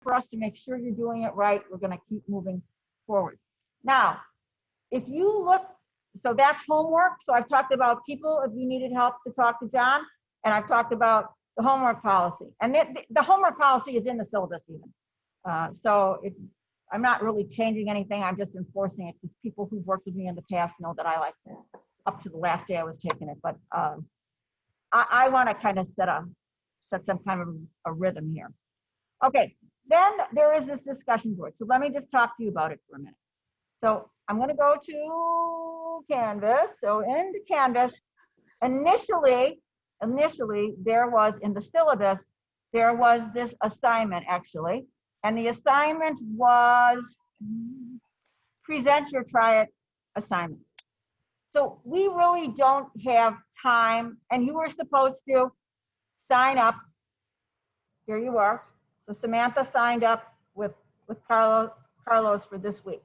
for us to make sure you're doing it right. We're going to keep moving forward. Now, if you look, so that's homework. So I've talked about people, if you needed help to talk to John, and I've talked about the homework policy. And the homework policy is in the syllabus even. I'm not really changing anything. I'm just enforcing it because people who've worked with me in the past know that I like that up to the last day I was taking it. But I want to kind of set some kind of a rhythm here. Okay, then there is this discussion board. So let me just talk to you about it for a minute. So I'm going to go to Canvas. So into Canvas, initially there was in the syllabus, there was this assignment actually. And the assignment was present your try it assignment. So we really don't have time, and you were supposed to sign up. Here you are. So Samantha signed up with Carlos for this week,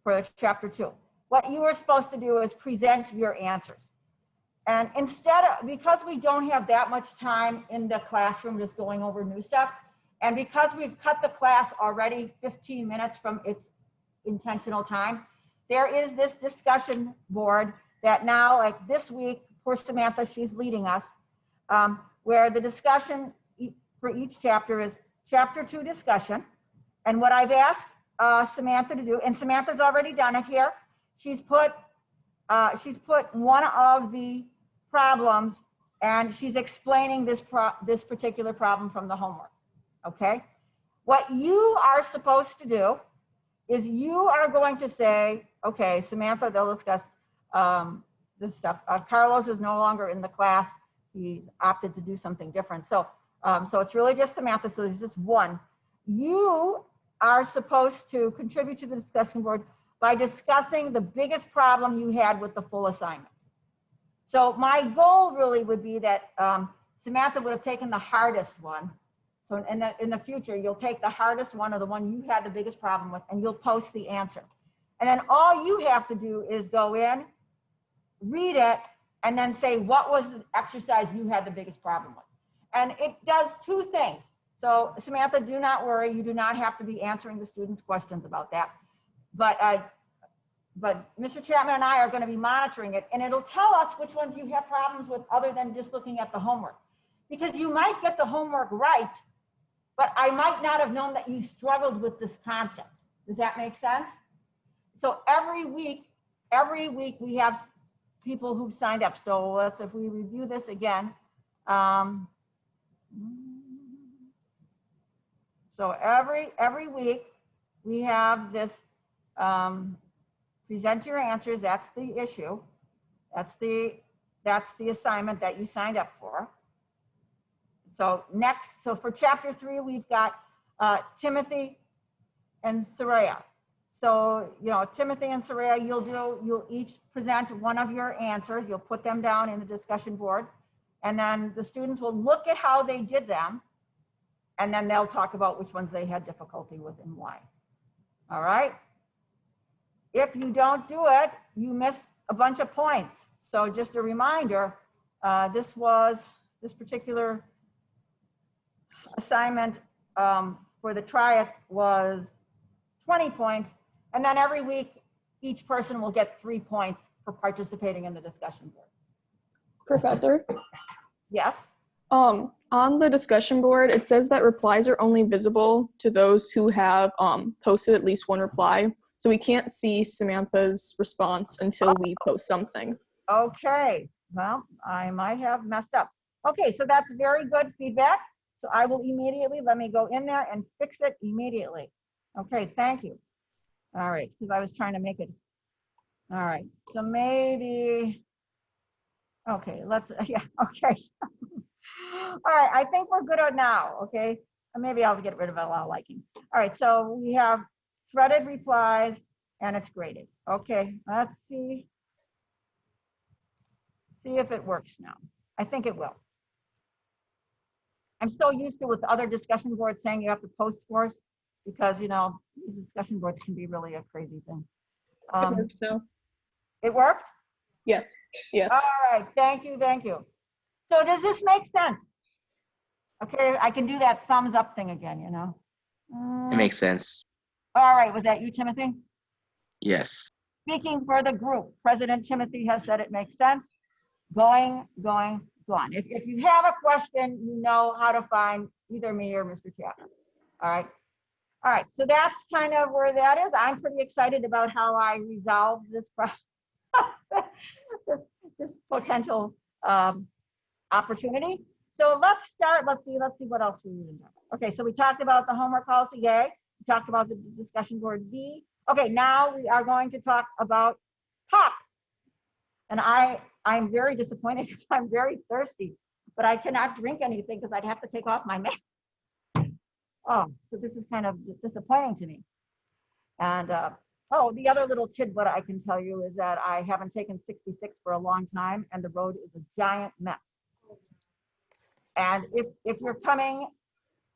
for chapter 2. What you were supposed to do is present your answers. And instead of, because we don't have that much time in the classroom just going over new stuff, and because we've cut the class already 15 minutes from its intentional time, there is this discussion board that now, like this week, poor Samantha, she's leading us, where the discussion for each chapter is chapter 2 discussion. And what I've asked Samantha to do, and Samantha's already done it here, she's put one of the problems and she's explaining this particular problem from the homework. Okay, what you are supposed to do is you are going to say, okay, Samantha, they'll discuss this stuff. Carlos is no longer in the class. He's opted to do something different. So it's really just Samantha, so there's just one. You are supposed to contribute to the discussion board by discussing the biggest problem you had with the full assignment. So my goal really would be that Samantha would have taken the hardest one. So in the future, you'll take the hardest one or the one you had the biggest problem with, and you'll post the answer. And then all you have to do is go in, read it, and then say, what was the exercise you had the biggest problem with? And it does two things. So Samantha, do not worry. You do not have to be answering the students' questions about that. But Mr. Chapman and I are going to be monitoring it, and it'll tell us which ones you have problems with other than just looking at the homework. Because you might get the homework right, but I might not have known that you struggled with this concept. Does that make sense? So every week we have people who've signed up. So if we review this again. So every week we have this present your answers. That's the issue. That's the assignment that you signed up for. So so for chapter 3, we've got Timothy and Soraya. So, Timothy and Soraya, you'll each present one of your answers. You'll put them down in the discussion board. And then the students will look at how they did them. And then they'll talk about which ones they had difficulty with and why. All right. If you don't do it, you miss a bunch of points. So just a reminder, this particular assignment for the try it was 20 points. And then every week, each person will get 3 points for participating in the discussion board. Professor? Yes? On the discussion board, it says that replies are only visible to those who have posted at least one reply. So we can't see Samantha's response until we post something. Okay, well, I might have messed up. Okay, so that's very good feedback. So I will immediately, let me go in there and fix it immediately. Okay, thank you. All right, because I was trying to make it. All right, so maybe, okay, yeah, okay. All right, I think we're good on now, okay? Maybe I'll get rid of allow liking. All right, so we have threaded replies and it's graded. Okay, let's see. See if it works now. I think it will. I'm so used to with other discussion boards saying you have to post scores because, these discussion boards can be really a crazy thing. It works now. It worked? Yes, yes. All right, thank you, thank you. So does this make sense? Okay, I can do that thumbs up thing again, It makes sense. All right, was that you, Timothy? Yes. Speaking for the group, President Timothy has said it makes sense. Going. If you have a question, you know how to find either me or Mr. Chapman. All right. All right. So that's kind of where that is. I'm pretty excited about how I resolve this this potential opportunity. So let's start. Let's see what else we need to do. Okay. So we talked about the homework policy A. We talked about the discussion board B. Okay. Now we are going to talk about POP. And I'm very disappointed because I'm very thirsty, but I cannot drink anything because I'd have to take off my mask. Oh, so this is kind of disappointing to me. And oh, the other little tidbit I can tell you is that I haven't taken 66 for a long time, and the road is a giant mess. And if you're coming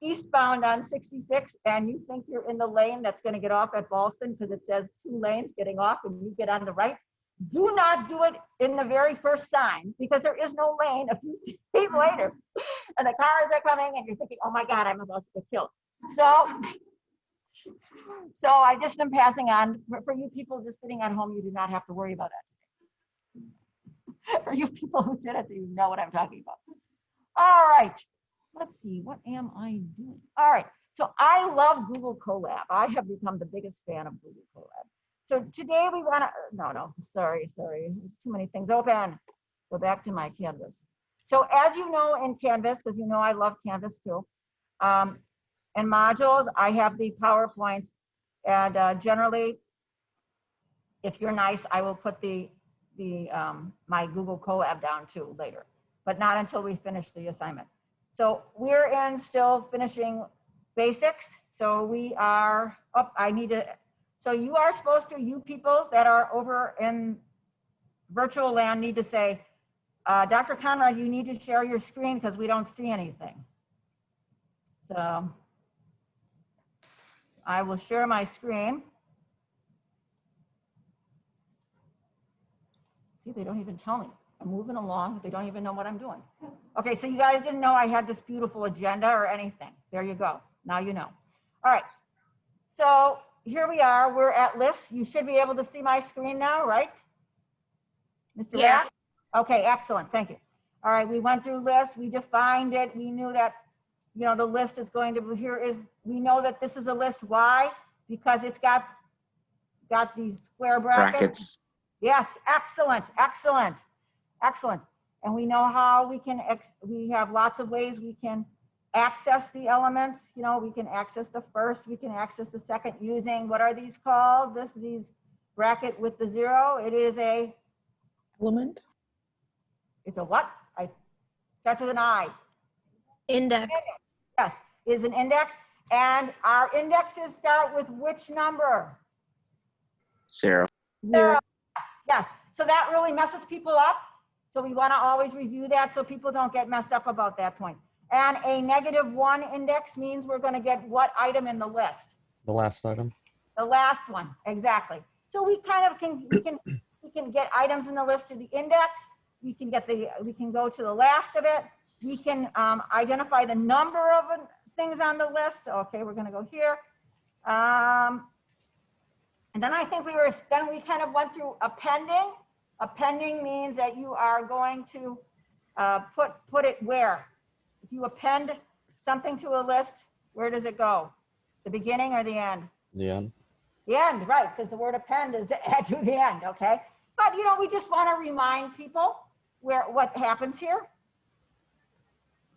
eastbound on 66 and you think you're in the lane that's going to get off at Ballston because it says 2 lanes getting off and you get on the right, do not do it in the very first sign because there is no lane a few feet later. And the cars are coming and you're thinking, oh my God, I'm about to get killed. So I just am passing on. For you people just sitting at home, you do not have to worry about that. For you people who did it, you know what I'm talking about. All right, let's see, what am I doing? All right, so I love Google Colab. I have become the biggest fan of Google Colab. So today we want to, no, sorry, too many things open. Go back to my Canvas. So as you know in Canvas, because you know I love Canvas too, in modules, I have the PowerPoints, and generally, if you're nice, I will put my Google Colab down too later, but not until we finish the assignment. So we're in still finishing basics. So we are up, so you are supposed to, you people that are over in virtual land need to say, Dr. Conrad, you need to share your screen because we don't see anything. So I will share my screen. See, they don't even tell me. I'm moving along. They don't even know what I'm doing. Okay, so you guys didn't know I had this beautiful agenda or anything. There you go. Now you know. All right. So here we are. We're at lists. You should be able to see my screen now, right? Mr. Yeah. Rath? Okay, excellent. Thank you. All right, we went through lists. We defined it. We knew that, you know, the list is going to be, we know that this is a list. Why? Because it's got these square brackets. Yes, excellent. And we know how we have lots of ways we can access the elements. You know, we can access the first, we can access the second using, what are these called? These bracket with the 0. It is a Element. It's a what? Starts with an I. Index. Yes, is an index. And our indexes start with which number? 0. 0. Yes. So that really messes people up. So we want to always review that so people don't get messed up about that point. And a -1 index means we're going to get what item in the list? The last item. The last one, exactly. So we kind of we can get items in the list to the index. We can go to the last of it. We can identify the number of things on the list. So, okay, we're going to go here. And then I think we kind of went through appending. Appending means that you are going to put it where? If you append something to a list, where does it go? The beginning or the end? The end. The end, right, because the word append is to add to the end, okay? But, you know, we just want to remind people what happens here.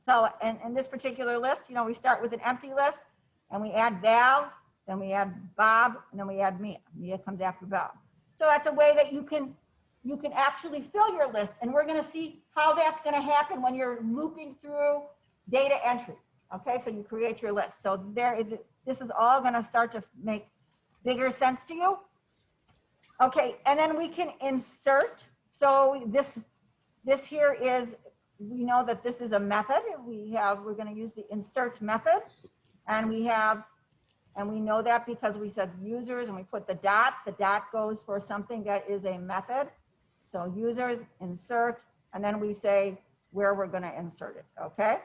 So in this particular list, you know, we start with an empty list and we add Val, then we add Bob, and then we add Mia. Mia comes after Val. So that's a way that you can actually fill your list, and we're going to see how that's going to happen when you're looping through data entry. Okay, so you create your list. So this is all going to start to make bigger sense to you. Okay, and then we can insert. So this here is, we know that this is a method. We're going to use the insert method, and we know that because we said users and we put the dot. The dot goes for something that is a method. So users, insert, and then we say where we're going to insert it. Okay.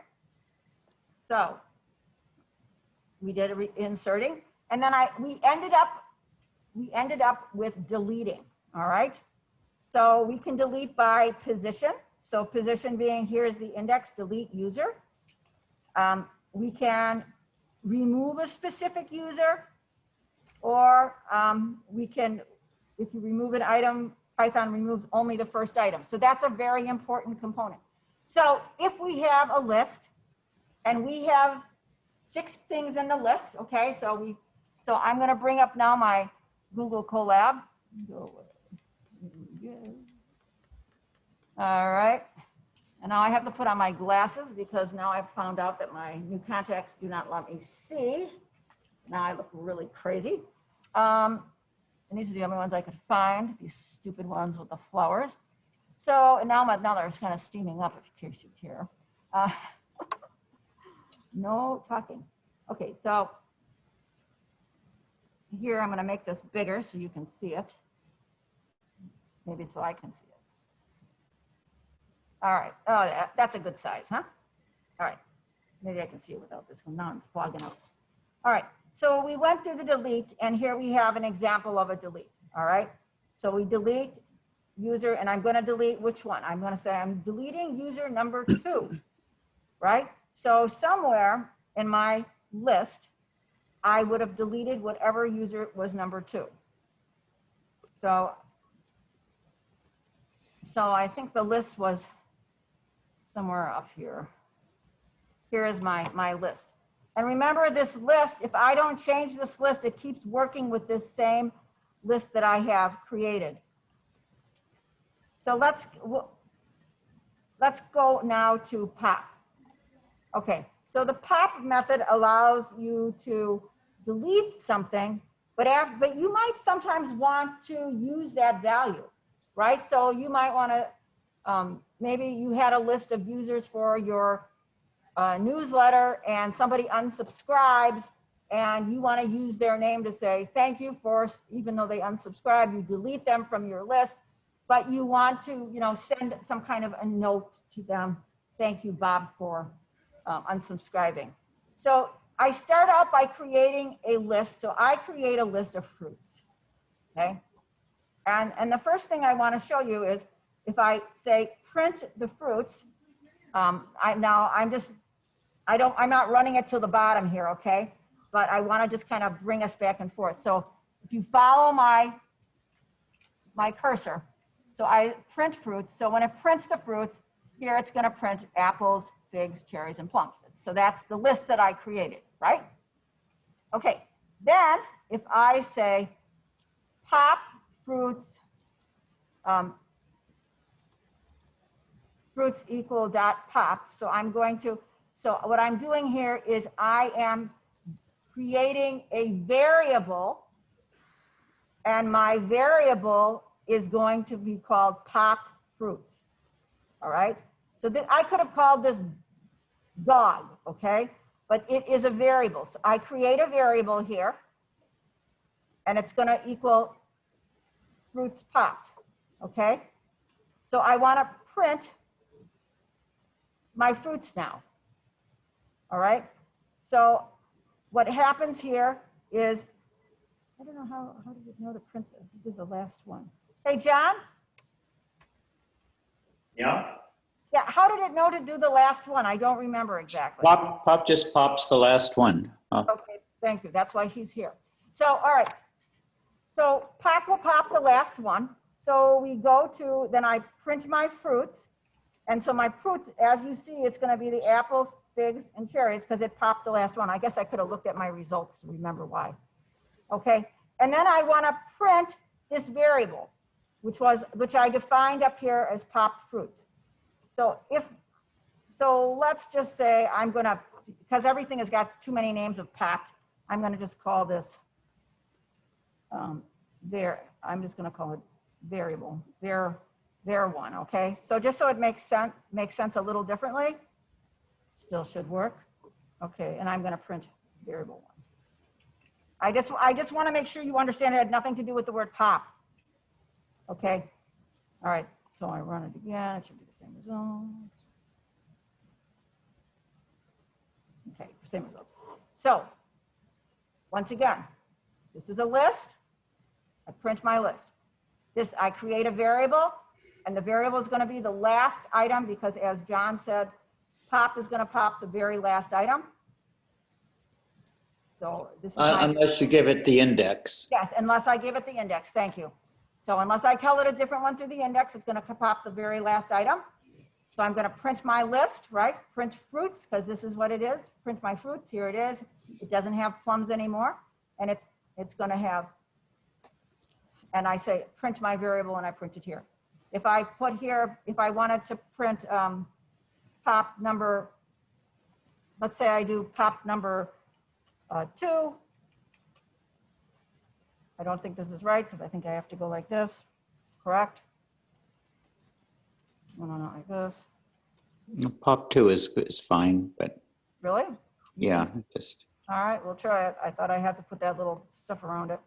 So We did inserting, and then we ended up with deleting. All right. So we can delete by position. So position being here's the index, delete user. We can remove a specific user, or we can, if you remove an item, Python removes only the first item. So that's a very important component. So if we have a list and we have 6 things in the list, okay, so I'm going to bring up now my Google Colab. All right. And now I have to put on my glasses because now I've found out that my new contacts do not let me see. Now I look really crazy. And these are the only ones I could find, these stupid ones with the flowers. So and now they're kind of steaming up, in case you care. No talking. Okay, so here I'm going to make this bigger so you can see it. Maybe so I can see it. All right. Oh, that's a good size, huh? All right. Maybe I can see it without this one. Now I'm fogging up. All right. So we went through the delete, and here we have an example of a delete. All right. So we delete user, and I'm going to delete which one? I'm going to say I'm deleting user number 2, right? So somewhere in my list, I would have deleted whatever user was number 2. So I think the list was somewhere up here. Here is my list. And remember this list, if I don't change this list, it keeps working with this same list that I have created. So let's go now to pop. Okay, so the pop method allows you to delete something, but you might sometimes want to use that value, right? So you might want to, maybe you had a list of users for your newsletter and somebody unsubscribes and you want to use their name to say thank you for, even though they unsubscribe, you delete them from your list, but you want to, send some kind of a note to them. Thank you, Bob, for unsubscribing. So I start out by creating a list. So I create a list of fruits, okay? And the first thing I want to show you is if I say print the fruits, I'm not running it to the bottom here, okay? But I want to just kind of bring us back and forth. So if you follow my cursor, so I print fruits. So when it prints the fruits, here it's going to print apples, figs, cherries, and plums. So that's the list that I created, right? Okay, then if I say pop fruits, fruits equal dot pop. So what I'm doing here is I am creating a variable, and my variable is going to be called pop fruits. All right. So I could have called this dog, okay? But it is a variable. So I create a variable here, and it's going to equal fruits popped, okay? So I want to print my fruits now, all right? So what happens here is, I don't know how do you know to print this? This is the last one. Hey, John? Yeah. Yeah, how did it know to do the last one? I don't remember exactly. Pop just pops the last one. Okay, thank you. That's why he's here. So, all right. So pop will pop the last one. So we go to, then I print my fruits. And so my fruits, as you see, it's going to be the apples, figs, and cherries because it popped the last one. I guess I could have looked at my results to remember why. Okay. And then I want to print this variable, which I defined up here as popped fruits. So let's just say I'm going to, because everything has got too many names of popped, I'm going to just call this I'm just going to call it variable, var one, okay? So just so it makes sense a little differently, still should work. Okay, and I'm going to print variable one. I just want to make sure you understand it had nothing to do with the word pop. Okay, all right, so I run it again, it should be the same results. Okay, same results. So once again, this is a list. I print my list. This, I create a variable, and the variable is going to be the last item because, as John said, pop is going to pop the very last item. So this is my, Unless you give it the index. yes, unless I give it the index. Thank you. So unless I tell it a different one through the index, it's going to pop the very last item. So I'm going to print my list, right? Print fruits, because this is what it is. Print my fruits. Here it is. It doesn't have plums anymore, and it's going to have. And I say print my variable, and I print it here. If I put here, if I wanted to print pop number, let's say I do pop number 2. I don't think this is right because I think I have to go like this, correct? No, like this. Pop 2 is fine, but Really? yeah, just. All right, we'll try it. I thought I had to put that little stuff around it.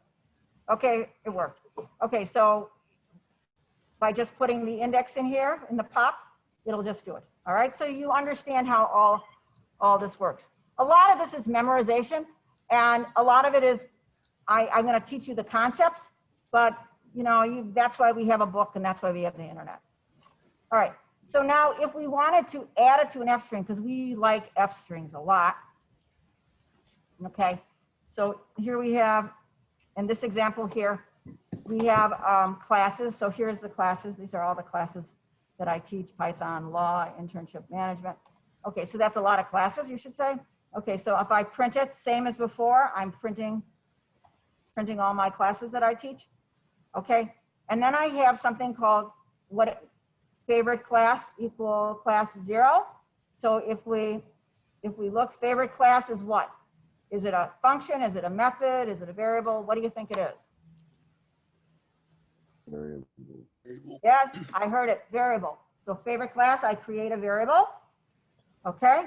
Okay, it worked. Okay, so by just putting the index in here in the pop, it'll just do it. All right, so you understand how all this works. A lot of this is memorization, and a lot of it is I'm going to teach you the concepts, but you know, that's why we have a book, and that's why we have the internet. All right, so now if we wanted to add it to an F string, because we like F strings a lot. Okay, so here we have, in this example here, we have classes. So here's the classes. These are all the classes that I teach: Python, law, internship management. Okay, so that's a lot of classes, you should say. Okay, so if I print it, same as before, I'm printing all my classes that I teach. Okay, and then I have something called favorite class equal class 0. So if we look, favorite class is what? Is it a function? Is it a method? Is it a variable? What do you think it is? Variable. Yes, I heard it, variable. So favorite class, I create a variable. Okay,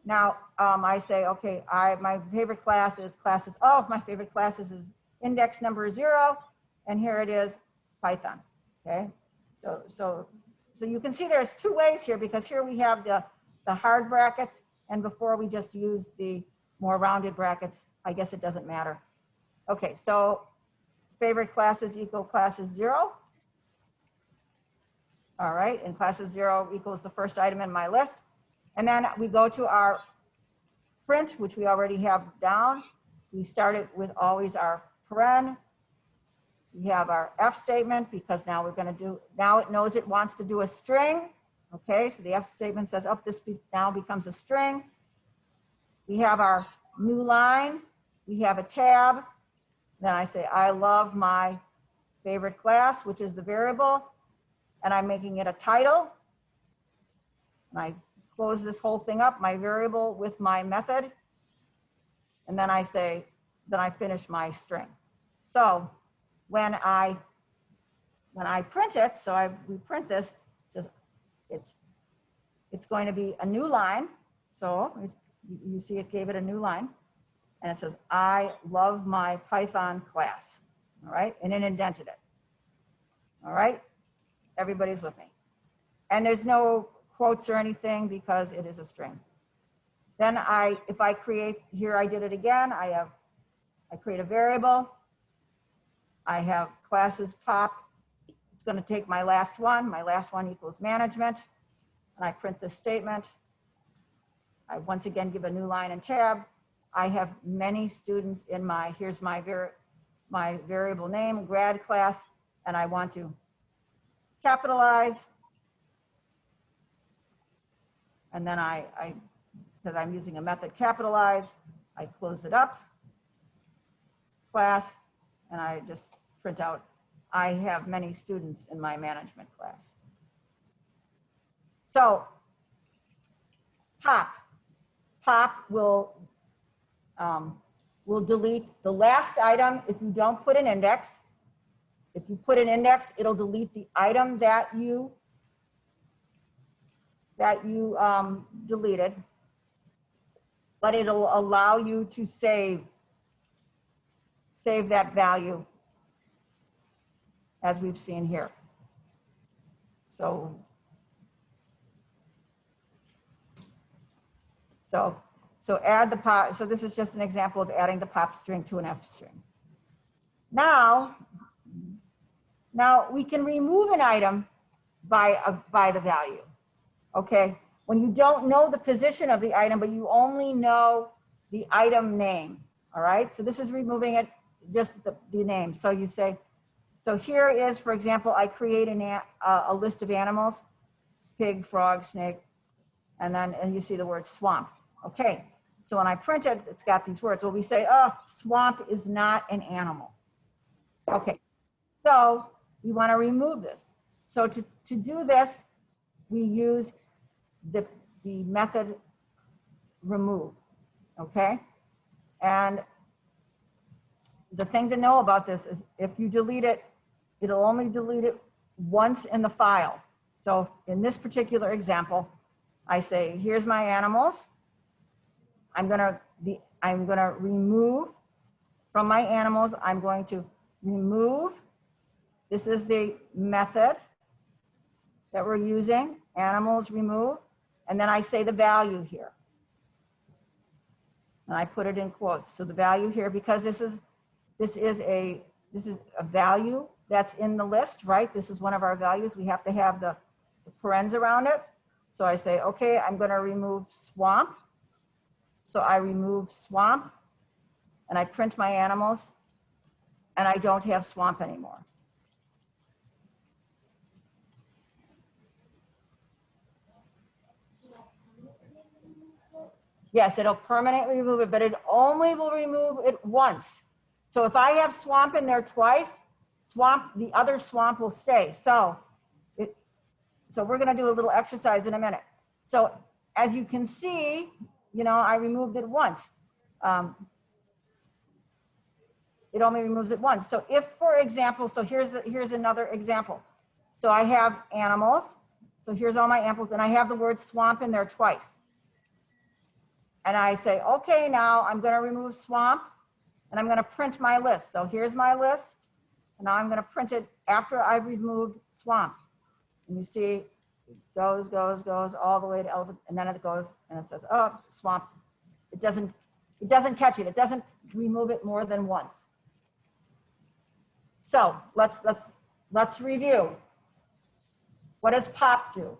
now I say, okay, my favorite class is classes. Oh, my favorite classes is index number 0, and here it is, Python. Okay, so you can see there's 2 ways here, because here we have the hard brackets, and before we just use the more rounded brackets. I guess it doesn't matter. Okay, so favorite classes equal classes 0. All right, and classes 0 equals the first item in my list. And then we go to our print, which we already have down. We start it with always our paren. We have our F statement, because now we're going to do, now it knows it wants to do a string. Okay, so the F statement says, oh, this now becomes a string. We have our new line. We have a tab. Then I say, I love my favorite class, which is the variable, and I'm making it a title. And I close this whole thing up, my variable with my method. And then I say, then I finish my string. So when I print it, we print this, it's going to be a new line. So you see it gave it a new line, and it says, I love my Python class. All right, and it indented it. All right, everybody's with me. And there's no quotes or anything because it is a string. Then if I create, here I did it again, I create a variable. I have classes pop. It's going to take my last one. My last one equals management. And I print this statement. I once again give a new line and tab. I have many students in here's my variable name, grad class, and I want to capitalize. And then because I'm using a method capitalize, I close it up, class, and I just print out, I have many students in my management class. So pop will delete the last item if you don't put an index. If you put an index, it'll delete the item that you deleted, but it'll allow you to save that value as we've seen here. So So add the pop, so this is just an example of adding the pop string to an F string. Now we can remove an item by the value, okay? When you don't know the position of the item, but you only know the item name, all right? So this is removing it, just the name. So you say, so here is, for example, I create a list of animals, pig, frog, snake, and you see the word swamp. Okay, so when I print it, it's got these words. Well, we say, oh, swamp is not an animal. Okay, so we want to remove this. So to do this, we use the method remove, okay? And the thing to know about this is if you delete it, it'll only delete it once in the file. So in this particular example, I say, here's my animals. I'm gonna remove from my animals, I'm going to remove. This is the method that we're using, animals remove. And then I say the value here. And I put it in quotes. So the value here, because this is a value that's in the list, right? This is one of our values. We have to have the parens around it. So I say, okay, I'm going to remove swamp. So I remove swamp and I print my animals and I don't have swamp anymore. Yes, it'll permanently remove it, but it only will remove it once. So if I have swamp in there twice, the other swamp will stay. So we're gonna do a little exercise in a minute. So as you can see, I removed it once. It only removes it once. So if, for example, so here's another example. So I have animals. So here's all my animals, and I have the word swamp in there twice. And I say, okay, now I'm going to remove swamp and I'm going to print my list. So here's my list. And now I'm going to print it after I've removed swamp. And you see, it goes all the way to elephant. And then it goes and it says, oh, swamp. It doesn't catch it. It doesn't remove it more than once. So let's review. What does pop do?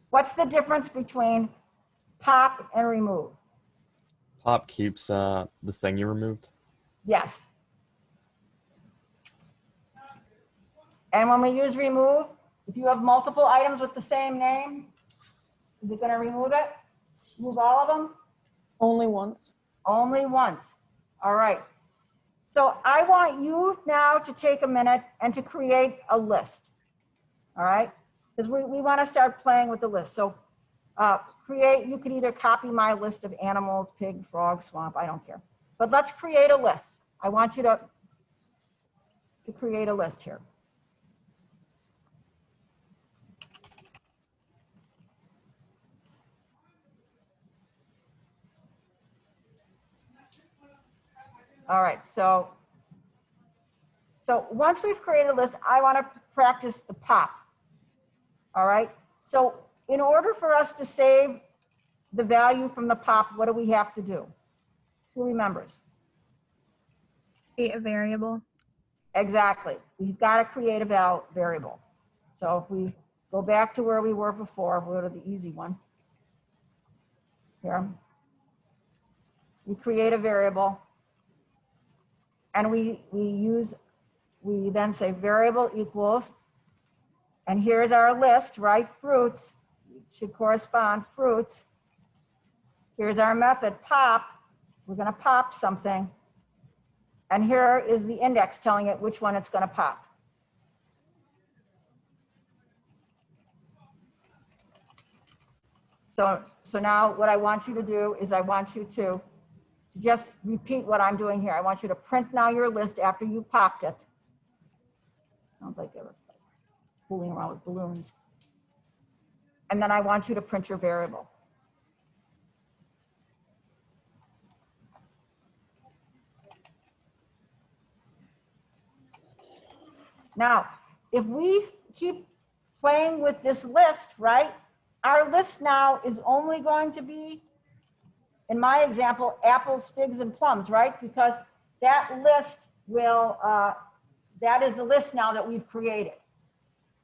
What's the difference between pop and remove? Pop keeps the thing you removed. Yes. And when we use remove, if you have multiple items with the same name, is it going to remove it? Remove all of them? Only once. Only once. All right. So I want you now to take a minute and to create a list. All right. Because we want to start playing with the list. So you could either copy my list of animals, pig, frog, swamp, I don't care. But let's create a list. I want you to create a list here. All right, so once we've created a list, I want to practice the pop. All right, so in order for us to save the value from the pop, what do we have to do? Who remembers? Create a variable. Exactly, we've got to create a variable. So if we go back to where we were before, we'll go to the easy one. Here, we create a variable. And we then say variable equals, and here's our list, right? Fruits should correspond, fruits. Here's our method, pop. We're going to pop something. And here is the index telling it which one it's going to pop. So now what I want you to do is I want you to just repeat what I'm doing here. I want you to print now your list after you popped it. Sounds like they're fooling around with balloons. And then I want you to print your variable. Now, if we keep playing with this list, right, our list now is only going to be, in my example, apples, figs, and plums, right? Because that list will, that is the list now that we've created,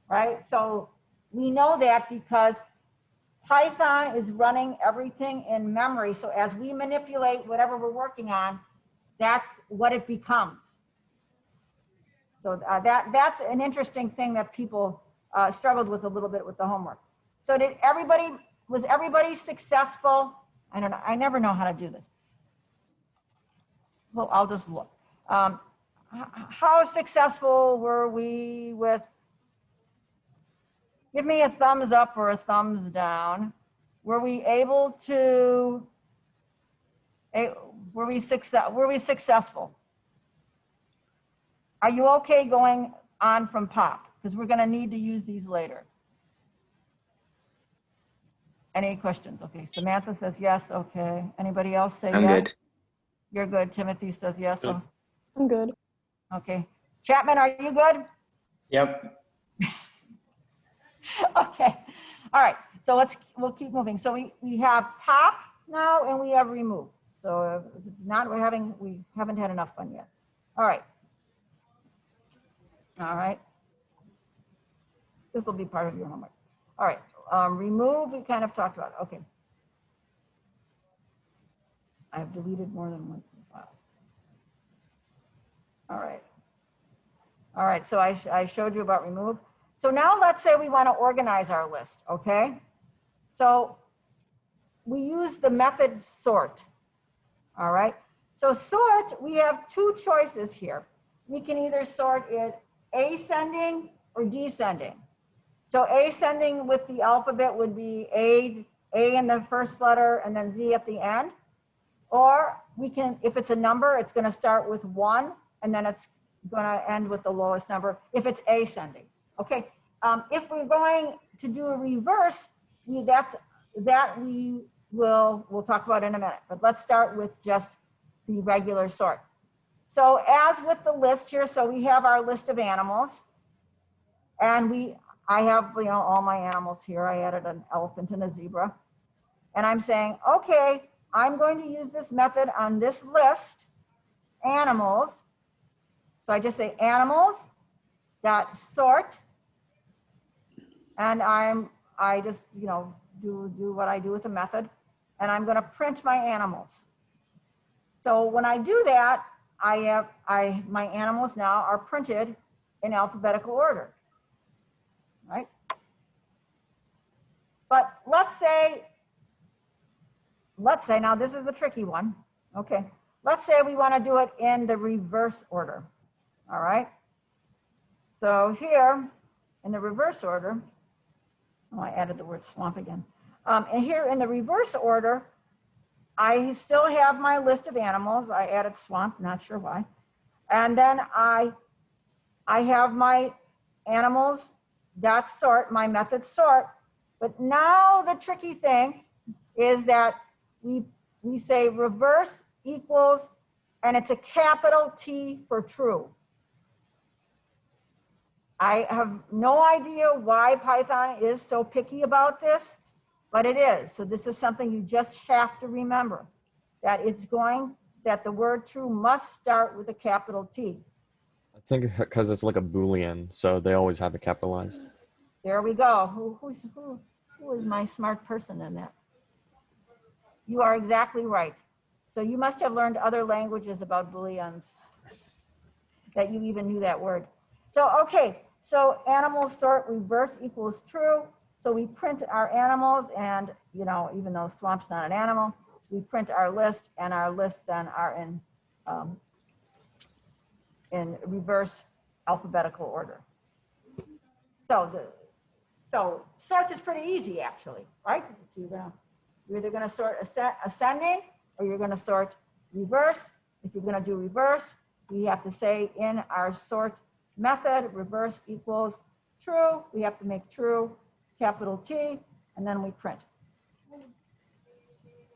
right? So we know that because Python is running everything in memory. So as we manipulate whatever we're working on, that's what it becomes. So that's an interesting thing that people struggled with a little bit with the homework. So was everybody successful? I don't know, I never know how to do this. Well, I'll just look. How successful were we with, give me a thumbs up or a thumbs down. Were we able to, were we successful? Are you okay going on from POP? Because we're going to need to use these later. Any questions? Okay, Samantha says yes. Okay. Anybody else say I'm yes? good. You're good. Timothy says yes. Good. I'm good. Okay. Chapman, are you good? Yep. Okay. All right. So we'll keep moving. So we have pop now and we have remove. So we haven't had enough fun yet. All right. All right. This will be part of your homework. All right. Remove, we kind of talked about. Okay. I've deleted more than one file. All right. All right. So I showed you about remove. So now let's say we want to organize our list. Okay. So we use the method sort. All right. So sort, we have two choices here. We can either sort it ascending or descending. So ascending with the alphabet would be A in the first letter and then Z at the end. Or we can, if it's a number, it's going to start with 1 and then it's going to end with the lowest number if it's ascending. Okay. If we're going to do a reverse, we'll talk about in a minute. But let's start with just the regular sort. So as with the list here, so we have our list of animals, and I have, all my animals here. I added an elephant and a zebra. And I'm saying, okay, I'm going to use this method on this list, animals. So I just say animals dot sort. And I just, do what I do with the method. And I'm going to print my animals. So when I do that, my animals now are printed in alphabetical order. Right? But let's say now this is the tricky one. Okay. Let's say we want to do it in the reverse order. All right. So here in the reverse order, oh, I added the word swamp again. And here in the reverse order, I still have my list of animals. I added swamp, not sure why. And then I have my animals dot sort, my method sort. But now the tricky thing is that we say reverse equals, and it's a capital T for true. I have no idea why Python is so picky about this, but it is. So this is something you just have to remember, that that the word true must start with a capital T. I think because it's like a Boolean, so they always have it capitalized. There we go. Who is my smart person in that? You are exactly right. So you must have learned other languages about Booleans that you even knew that word. So, okay. So animals sort reverse equals true. So we print our animals, and even though swamp's not an animal, we print our list, and our lists then are in reverse alphabetical order. So sort is pretty easy, actually, right? You're either going to sort ascending or you're going to sort reverse. If you're going to do reverse, we have to say in our sort method, reverse equals true. We have to make true capital T, and then we print.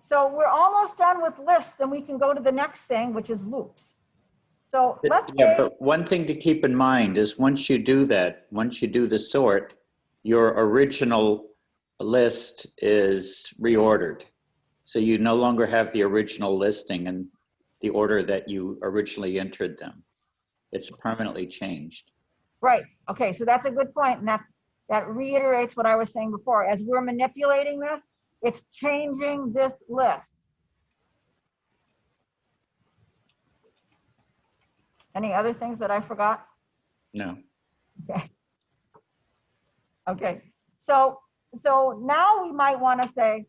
So we're almost done with lists, and we can go to the next thing, which is loops. So let's say, But one thing to keep in mind is once you do that, once you do the sort, your original a list is reordered. So you no longer have the original listing in the order that you originally entered them. It's permanently changed. Right, okay, so that's a good point, and that reiterates what I was saying before. As we're manipulating this, it's changing this list. Any other things that I forgot? No. Okay. Okay, so now we might want to say,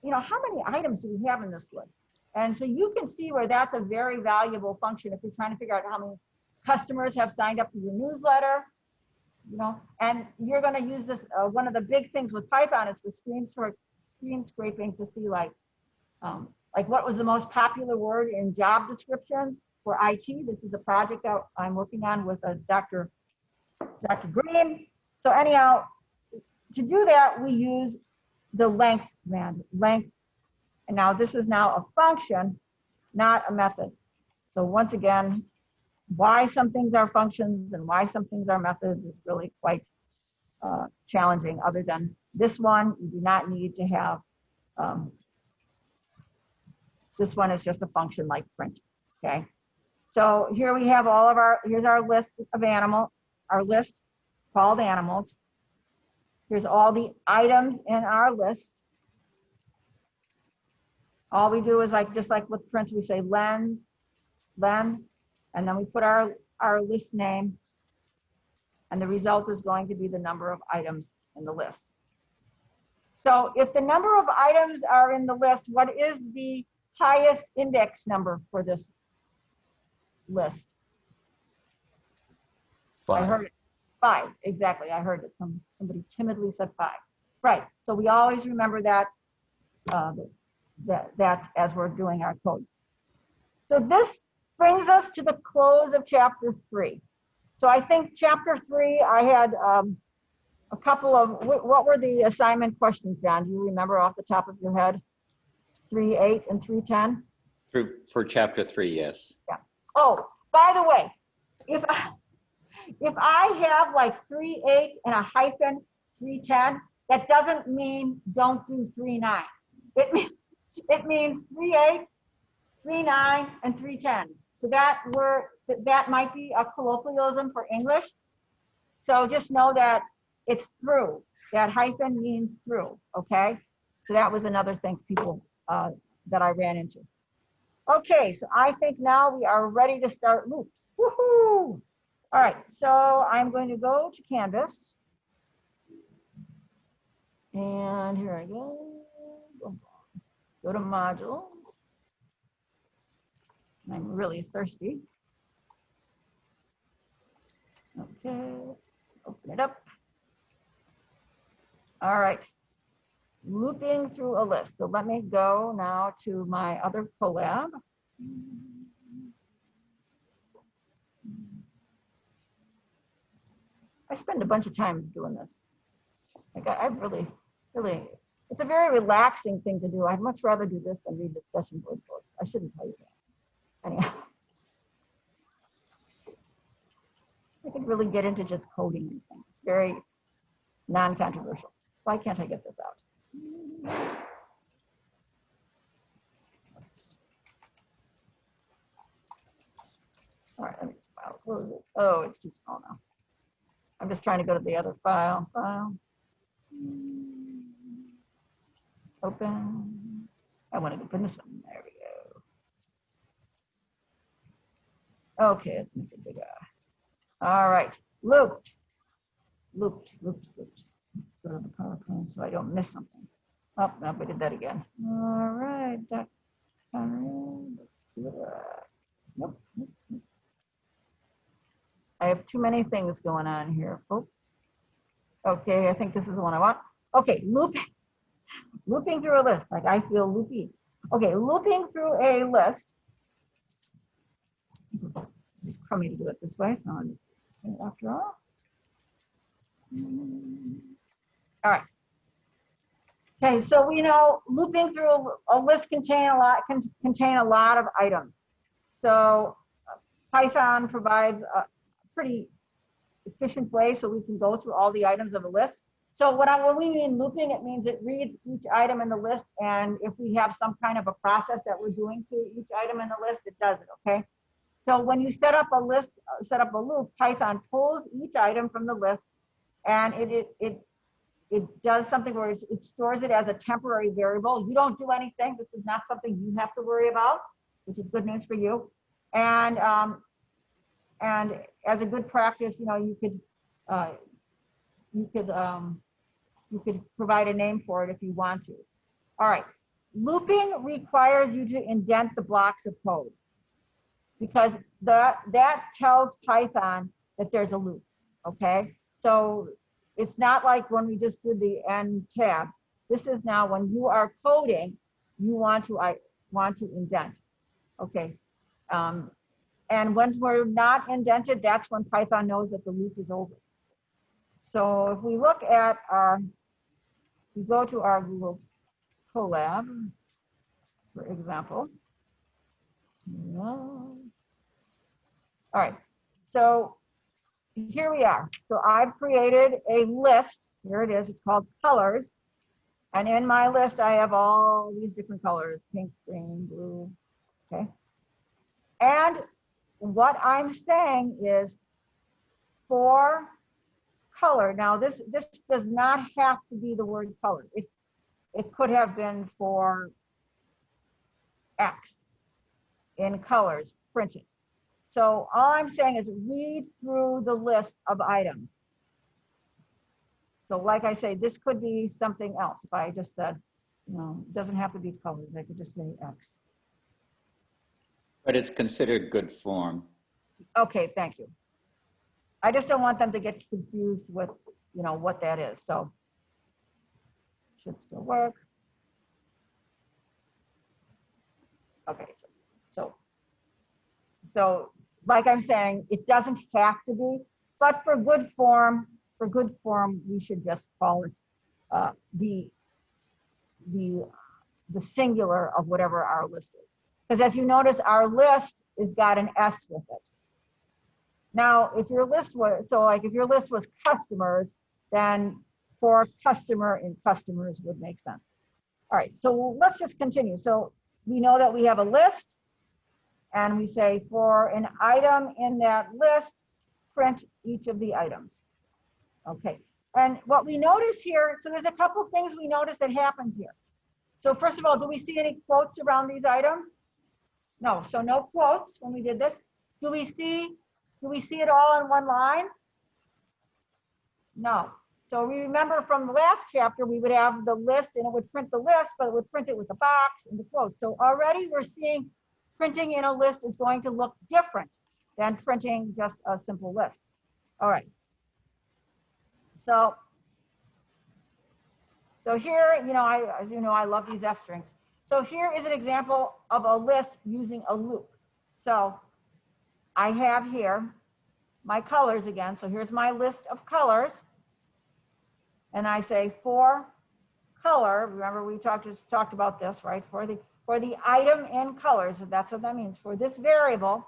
you know, how many items do we have in this list? And so you can see where that's a very valuable function if you're trying to figure out how many customers have signed up for your newsletter, you know, and you're going to use this. One of the big things with Python is the screen scraping to see like what was the most popular word in job descriptions for IT. This is a project that I'm working on with Dr. Green. So anyhow, to do that, we use the length command, length. And now this is now a function, not a method. So once again, why some things are functions and why some things are methods is really quite challenging. Other than this one, you do not need to have, this one is just a function like print, okay? So here we have all of here's our list of our list called animals. Here's all the items in our list. All we do is just like with print, we say len, and then we put our list name, and the result is going to be the number of items in the list. So if the number of items are in the list, what is the highest index number for this list? 5. I heard it. 5, exactly. I heard it. Somebody timidly said 5. Right. So we always remember that that as we're doing our code. So this brings us to the close of chapter 3. So I think chapter 3, I had a couple of, what were the assignment questions, John? Do you remember off the top of your head? 3.8 and 3.10? For chapter 3, yes. Yeah. Oh, by the way, if I have like 3.8 and a hyphen 3.10, that doesn't mean don't do 3.9. It means 3.8, 3.9, and 3.10. So that might be a colloquialism for English. So just know that it's through. That hyphen means through, okay? So that was another thing people that I ran into. Okay, so I think now we are ready to start loops. Woohoo! All right, so I'm going to go to Canvas. And here I go. Go to modules. I'm really thirsty. Okay, open it up. All right, looping through a list. So let me go now to my other Colab. I spend a bunch of time doing this. Like I really, it's a very relaxing thing to do. I'd much rather do this than read discussion board posts. I shouldn't tell you that. Anyhow, I could really get into just coding and things. It's very non-controversial. Why can't I get this out? All right, let me file close it. Oh, it's too small now. I'm just trying to go to the other file. Open. I want to open this one. There we go. Okay, let's make it bigger. All right, loops. Loops. Let's go to the PowerPoint so I don't miss something. Oh, no, we did that again. All right, let's do that. Nope. I have too many things going on here, folks. Okay, I think this is the one I want. Okay, looping through a list. Like I feel loopy. Okay, looping through a list. This is crummy to do it this way, so I'll just say it after all. All right. Okay, so we know looping through a list can contain a lot of items. So Python provides a pretty efficient way so we can go through all the items of a list. So when we mean looping, it means it reads each item in the list, and if we have some kind of a process that we're doing to each item in the list, it does it, okay? So when you set up a list, set up a loop, Python pulls each item from the list, and it does something where it stores it as a temporary variable. You don't do anything. This is not something you have to worry about, which is good news for you. And as a good practice, you know, you could provide a name for it if you want to. All right, looping requires you to indent the blocks of code, because that tells Python that there's a loop, okay? So it's not like when we just did the end tab. This is now when you are coding, you want to indent, okay? And when we're not indented, that's when Python knows that the loop is over. So if we look at we go to our Google Colab, for example. All right, so here we are. So I've created a list. Here it is. It's called colors. And in my list, I have all these different colors, pink, green, blue, okay? And what I'm saying is for color. Now this does not have to be the word color. It could have been for X in colors printed. So all I'm saying is read through the list of items. So like I say, this could be something else. If I just said, you know, it doesn't have to be colors. I could just say X. But it's considered good form. Okay, thank you. I just don't want them to get confused with, you know, what that is. So should still work. Okay, so like I'm saying, it doesn't have to be, but for good form, we should just call it the singular of whatever our list is. Because as you notice, our list has got an S with it. Now, if your list was, so like if your list was customers, then for customer in customers would make sense. All right, so let's just continue. So we know that we have a list, and we say for an item in that list, print each of the items. Okay, and what we notice here, so there's a couple of things we notice that happens here. So first of all, do we see any quotes around these items? No, so no quotes when we did this. Do we see it all in one line? No. So we remember from the last chapter, we would have the list and it would print the list, but it would print it with the box and the quotes. So already we're seeing printing in a list is going to look different than printing just a simple list. All right. So here, you know, as you know, I love these F strings. So here is an example of a list using a loop. So I have here my colors again. So here's my list of colors. And I say for color, remember we just talked about this, right? For the item in colors, that's what that means. For this variable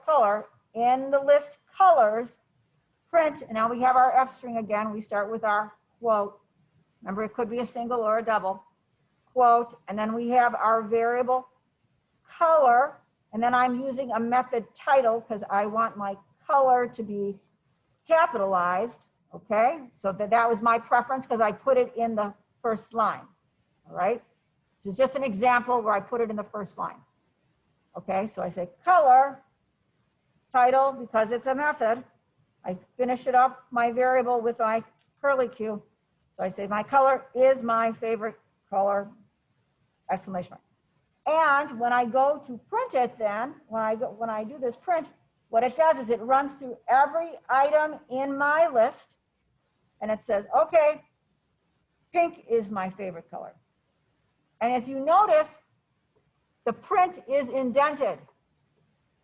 color in the list colors, print, and now we have our F string again. We start with our quote. Remember, it could be a single or a double quote. And then we have our variable color. And then I'm using a method title because I want my color to be capitalized. Okay, so that was my preference because I put it in the first line. All right, this is just an example where I put it in the first line. Okay, so I say color title because it's a method. I finish it up my variable with my curly Q. So I say my color is my favorite color, exclamation mark. And when I go to print it, then when I do this print, what it does is it runs through every item in my list, and it says, okay, pink is my favorite color. And as you notice, the print is indented.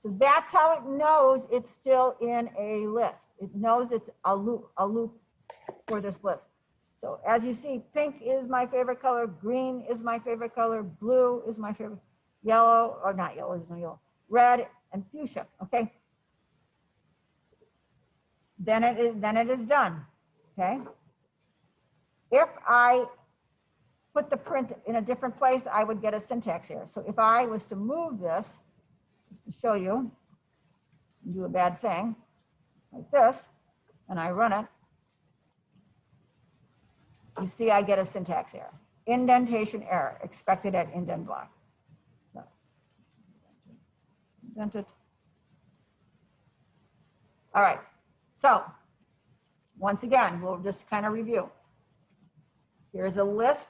So that's how it knows it's still in a list. It knows it's a loop for this list. So as you see, pink is my favorite color, green is my favorite color, blue is my favorite, yellow, or not yellow, there's no yellow, red and fuchsia, okay? Then it is done. okay? If I put the print in a different place, I would get a syntax error. So if I was to move this, just to show you, do a bad thing, like this, and I run it, you see I get a syntax error. Indentation error expected at indent block. So, indent it. All right, so once again, we'll just kind of review. Here's a list.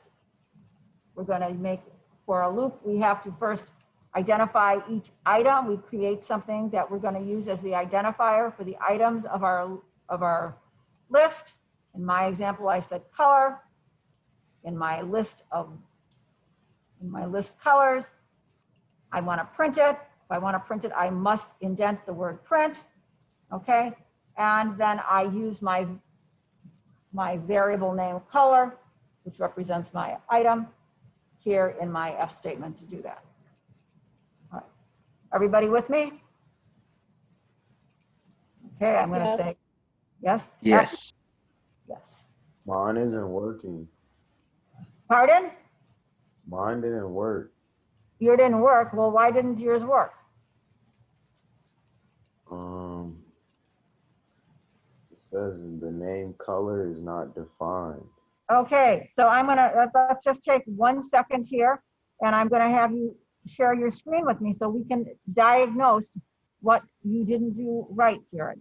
We're going to make, for a loop, we have to first identify each item. We create something that we're going to use as the identifier for the items of our list. In my example, I said color. In my list colors, I want to print it. If I want to print it, I must indent the word print. Okay, and then I use my variable name color, which represents my item, here in my F statement to do that. All right. Everybody with me? Okay, I'm going to say yes. Yes. Yes. Mine isn't working. Pardon? Mine didn't work. Yours didn't work. Well, why didn't yours work? It says the name color is not defined. Okay, so I'm gonna, let's just take 1 second here, and I'm gonna have you share your screen with me so we can diagnose what you didn't do right, Jared.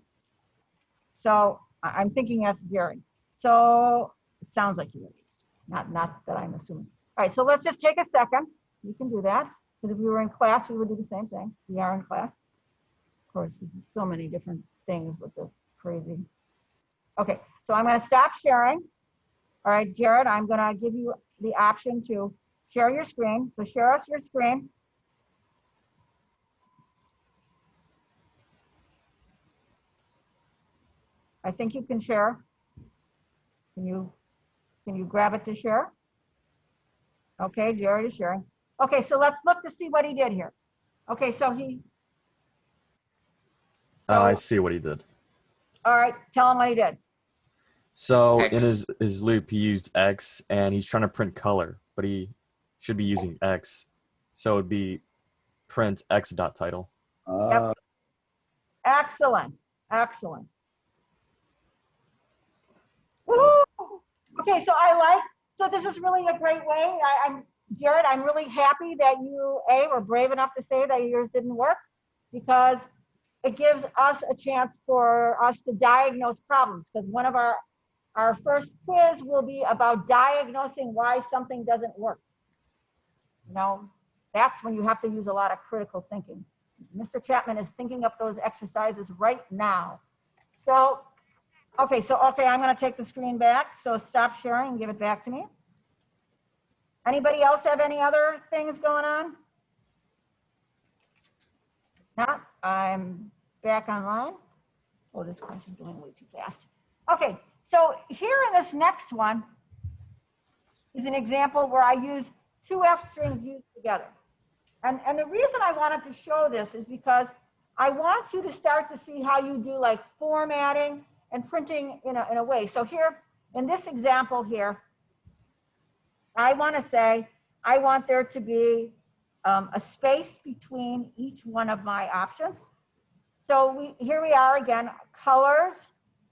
So I'm thinking that's Jared. So it sounds like you at least, not that I'm assuming. All right, so let's just take a second. You can do that, because if we were in class, we would do the same thing. We are in class. Of course, there's so many different things with this crazy. Okay, so I'm gonna stop sharing. All right, Jared, I'm gonna give you the option to share your screen. So share us your screen. I think you can share. Can you grab it to share? Okay, Jared is sharing. Okay, so let's look to see what he did here. Okay, so I see what he did. all right, tell him what he did. So X. in his loop, he used X, and he's trying to print color, but he should be using X. So it'd be print X dot title. Yep. Excellent, excellent. Woo! Okay, so so this is really a great way. Jared, I'm really happy that you, were brave enough to say that yours didn't work, because it gives us a chance for us to diagnose problems, because one of our first quiz will be about diagnosing why something doesn't work. You know, that's when you have to use a lot of critical thinking. Mr. Chapman is thinking up those exercises right now. So, okay, I'm gonna take the screen back. So stop sharing and give it back to me. Anybody else have any other things going on? Not, I'm back online. Oh, this class is going way too fast. Okay, so here in this next one is an example where I use 2 F strings used together. And the reason I wanted to show this is because I want you to start to see how you do like formatting and printing in a way. So here, in this example here, I want to say, I want there to be a space between each one of my options. So here we are again, colors.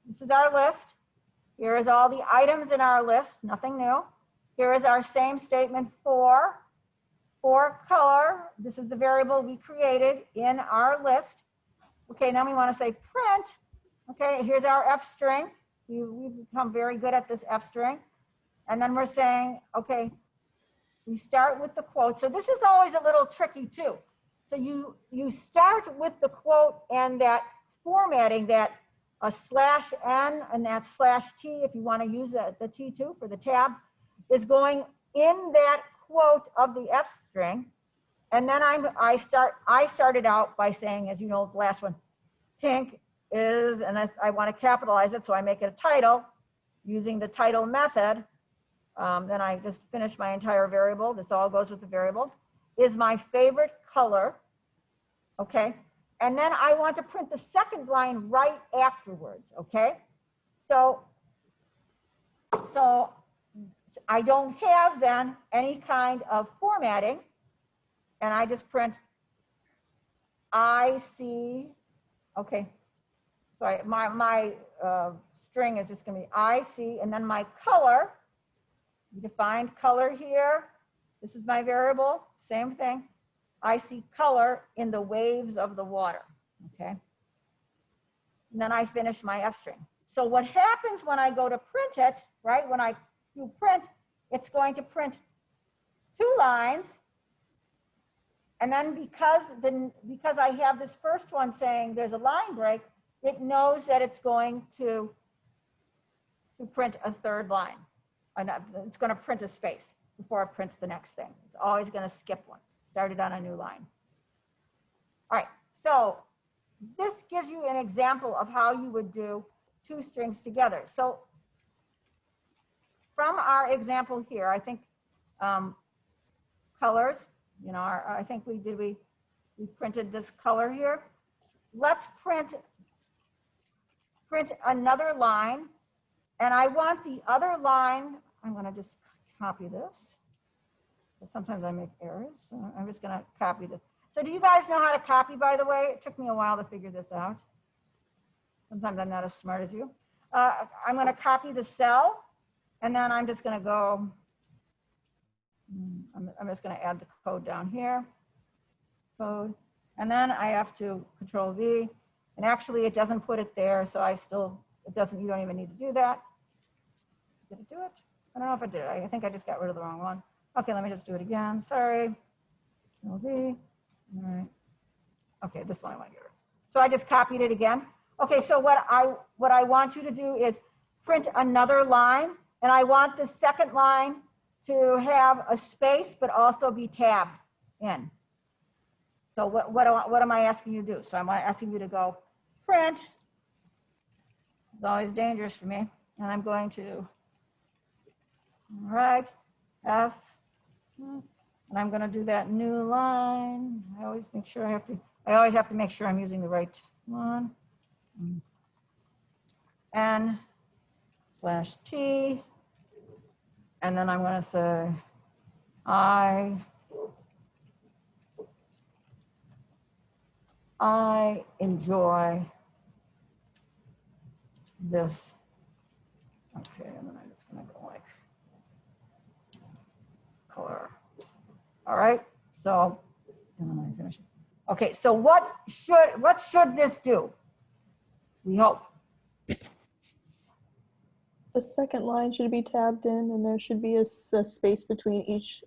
This is our list. Here is all the items in our list, nothing new. Here is our same statement for color. This is the variable we created in our list. Okay, now we want to say print. Okay, here's our F string. We've become very good at this F string. And then we're saying, okay, we start with the quote. So this is always a little tricky too. So you start with the quote and that formatting, that a /n and that /t, if you want to use the T2 for the tab, is going in that quote of the F string. And then I started out by saying, as you know, the last one, pink is, and I want to capitalize it, so I make it a title using the title method. Then I just finish my entire variable. This all goes with the variable. Is my favorite color, okay? And then I want to print the second line right afterwards, okay? So So I don't have then any kind of formatting, and I just print I see, okay, sorry, my string is just gonna be I see, and then my color, we defined color here. This is my variable, same thing. I see color in the waves of the water, okay? And then I finish my F string. So what happens when I go to print it, right? When I do print, it's going to print 2 lines. And then because I have this first one saying there's a line break, it knows that it's going to print a 3rd line. It's going to print a space before it prints the next thing. It's always going to skip one, start it on a new line. All right, so this gives you an example of how you would do 2 strings together. So from our example here, I think colors, you know, I think we printed this color here. Let's print another line, and I want the other line, I'm gonna just copy this. Sometimes I make errors, so I'm just gonna copy this. So do you guys know how to copy, by the way? It took me a while to figure this out. Sometimes I'm not as smart as you. I'm gonna copy the cell, and then I'm just gonna go, I'm just gonna add the code down here, code, and then I have to Control V, and actually it doesn't put it there, so you don't even need to do that. Did it do it? I don't know if it did. I think I just got rid of the wrong one. Okay, let me just do it again, sorry. Control V, all right. Okay, this one I wanna get rid of. So I just copied it again. Okay, so what I want you to do is print another line, and I want the second line to have a space, but also be tabbed in. So what am I asking you to do? So I'm asking you to go print. It's always dangerous for me. And I'm going to, all right, F, and I'm going to do that new line. I always have to make sure I'm using the right one. N/T, and then I'm going to say I enjoy this. Okay, and then I'm just going to go like color. All right, so and then I finish. Okay, so what should this do? We hope. The second line should be tabbed in, and there should be a space between each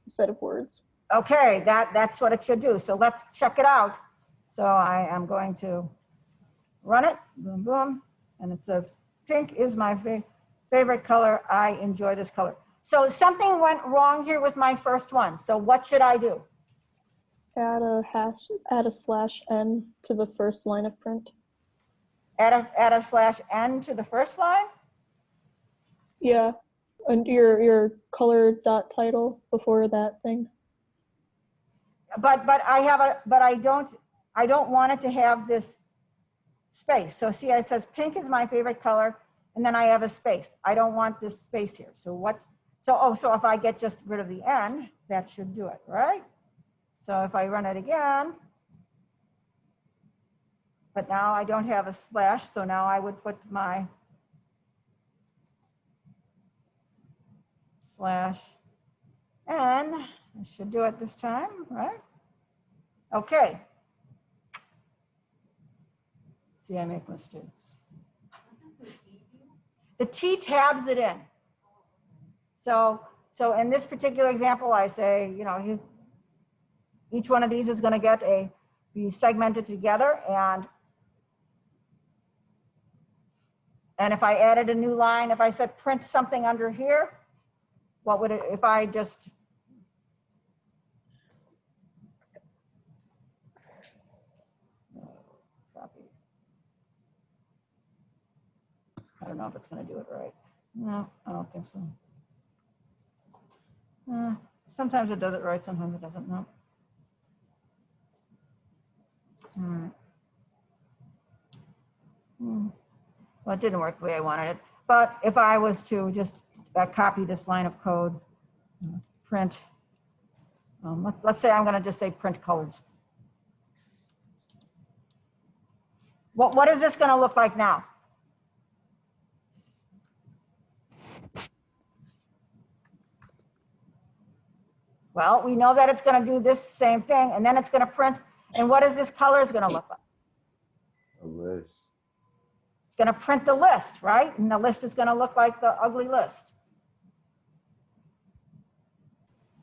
set of words. Okay, that's what it should do. So let's check it out. So I am going to run it, boom, boom, and it says, pink is my favorite color. I enjoy this color. So something went wrong here with my first one. So what should I do? Add a /n to the first line of print. Add a /n to the first line? Yeah, and your color dot title before that thing. But I don't want it to have this space. So see, it says pink is my favorite color, and then I have a space. I don't want this space here. So so if I get just rid of the N, that should do it, right? So if I run it again, but now I don't have a slash, so now I would put my /n. I should do it this time, right? Okay. See, I make mistakes. The T tabs it in. So in this particular example, I say, you know, each one of these is going to be segmented together, and if I added a new line, if I said print something under here, what would it, if I just copy? I don't know if it's going to do it right. No, I don't think so. Sometimes it does it right, sometimes it doesn't. No. All right. Well, it didn't work the way I wanted it. But if I was to just copy this line of code, print, let's say I'm going to just say print colors. What is this going to look like now? Well, we know that it's going to do this same thing, and then it's going to print. And what is this color is going to look like? A list. It's going to print the list, right? And the list is going to look like the ugly list.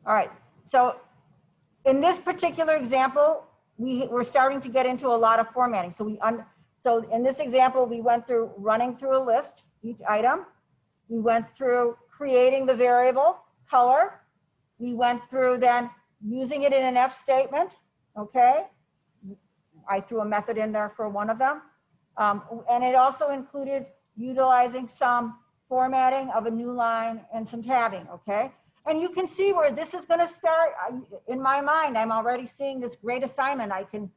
All right. So in this particular example, we're starting to get into a lot of formatting. So in this example, we went through running through a list, each item. We went through creating the variable color. We went through then using it in an if statement, okay? I threw a method in there for one of them. And it also included utilizing some formatting of a new line and some tabbing, okay? And you can see where this is gonna start. In my mind, I'm already seeing this great assignment I can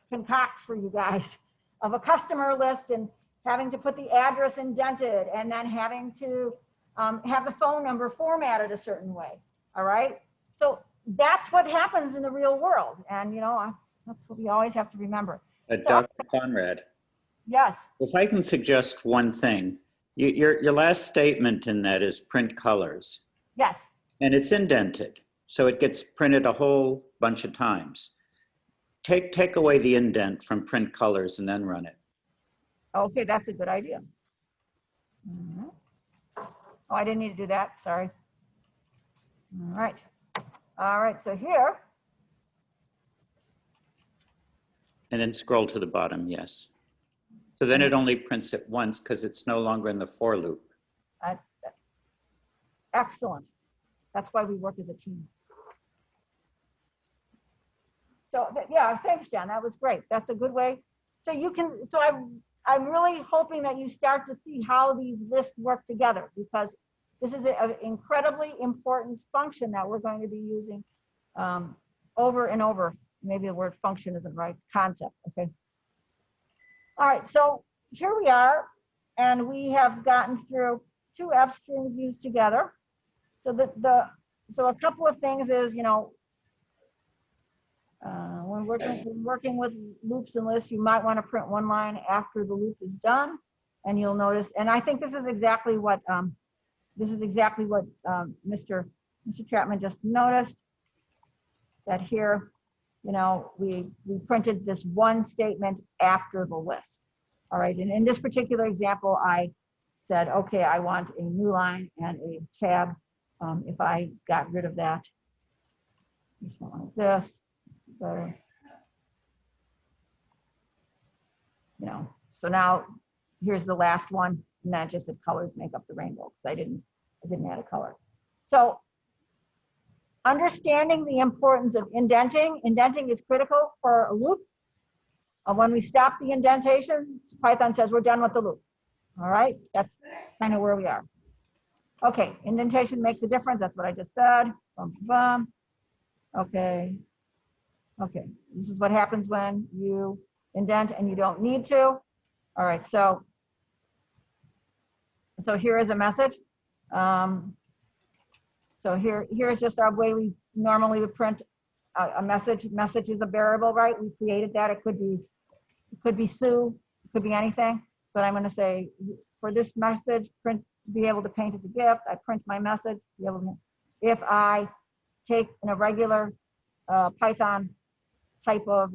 concoct for you guys of a customer list and having to put the address indented and then having to have the phone number formatted a certain way. All right. So that's what happens in the real world. And, you know, that's what we always have to remember. Dr. Conrad, Yes. if I can suggest one thing, your last statement in that is print colors, Yes. and it's indented, so it gets printed a whole bunch of times. Take away the indent from print colors and then run it. Okay, that's a good idea. Mhm. Oh, I didn't need to do that. Sorry. All right. All right. So here, And then scroll to the bottom, yes. So then it only prints it once because it's no longer in the for loop. excellent. That's why we work as a team. So yeah, thanks, Jen. That was great. That's a good way. So you can. So I'm really hoping that you start to see how these lists work together, because this is an incredibly important function that we're going to be using over and over. Maybe the word function isn't right. Concept. Okay. All right. So here we are, and we have gotten through 2 F strings used together. So so a couple of things is, you know, when working with loops and lists, you might want to print one line after the loop is done, and you'll notice. And I think this is exactly what Mr. Chapman just noticed, that here, you know, we printed this one statement after the list. All right, and in this particular example, I said, okay, I want a new line and a tab. If I got rid of that, just like this, better. You know, so now here's the last one, and that just said colors make up the rainbow, because I didn't add a color. So understanding the importance of indenting is critical for a loop. When we stop the indentation, Python says we're done with the loop. All right, that's kind of where we are. Okay, indentation makes a difference. That's what I just said. Bum, bum. Okay. Okay, this is what happens when you indent and you don't need to. All right, so here is a message. So here's just our way we normally would print a message. Message is a variable, right? We created that. It could be Sue, it could be anything. But I'm going to say for this message, print to be able to paint as a GIF. I print my message. Be able to, if I take in a regular Python type of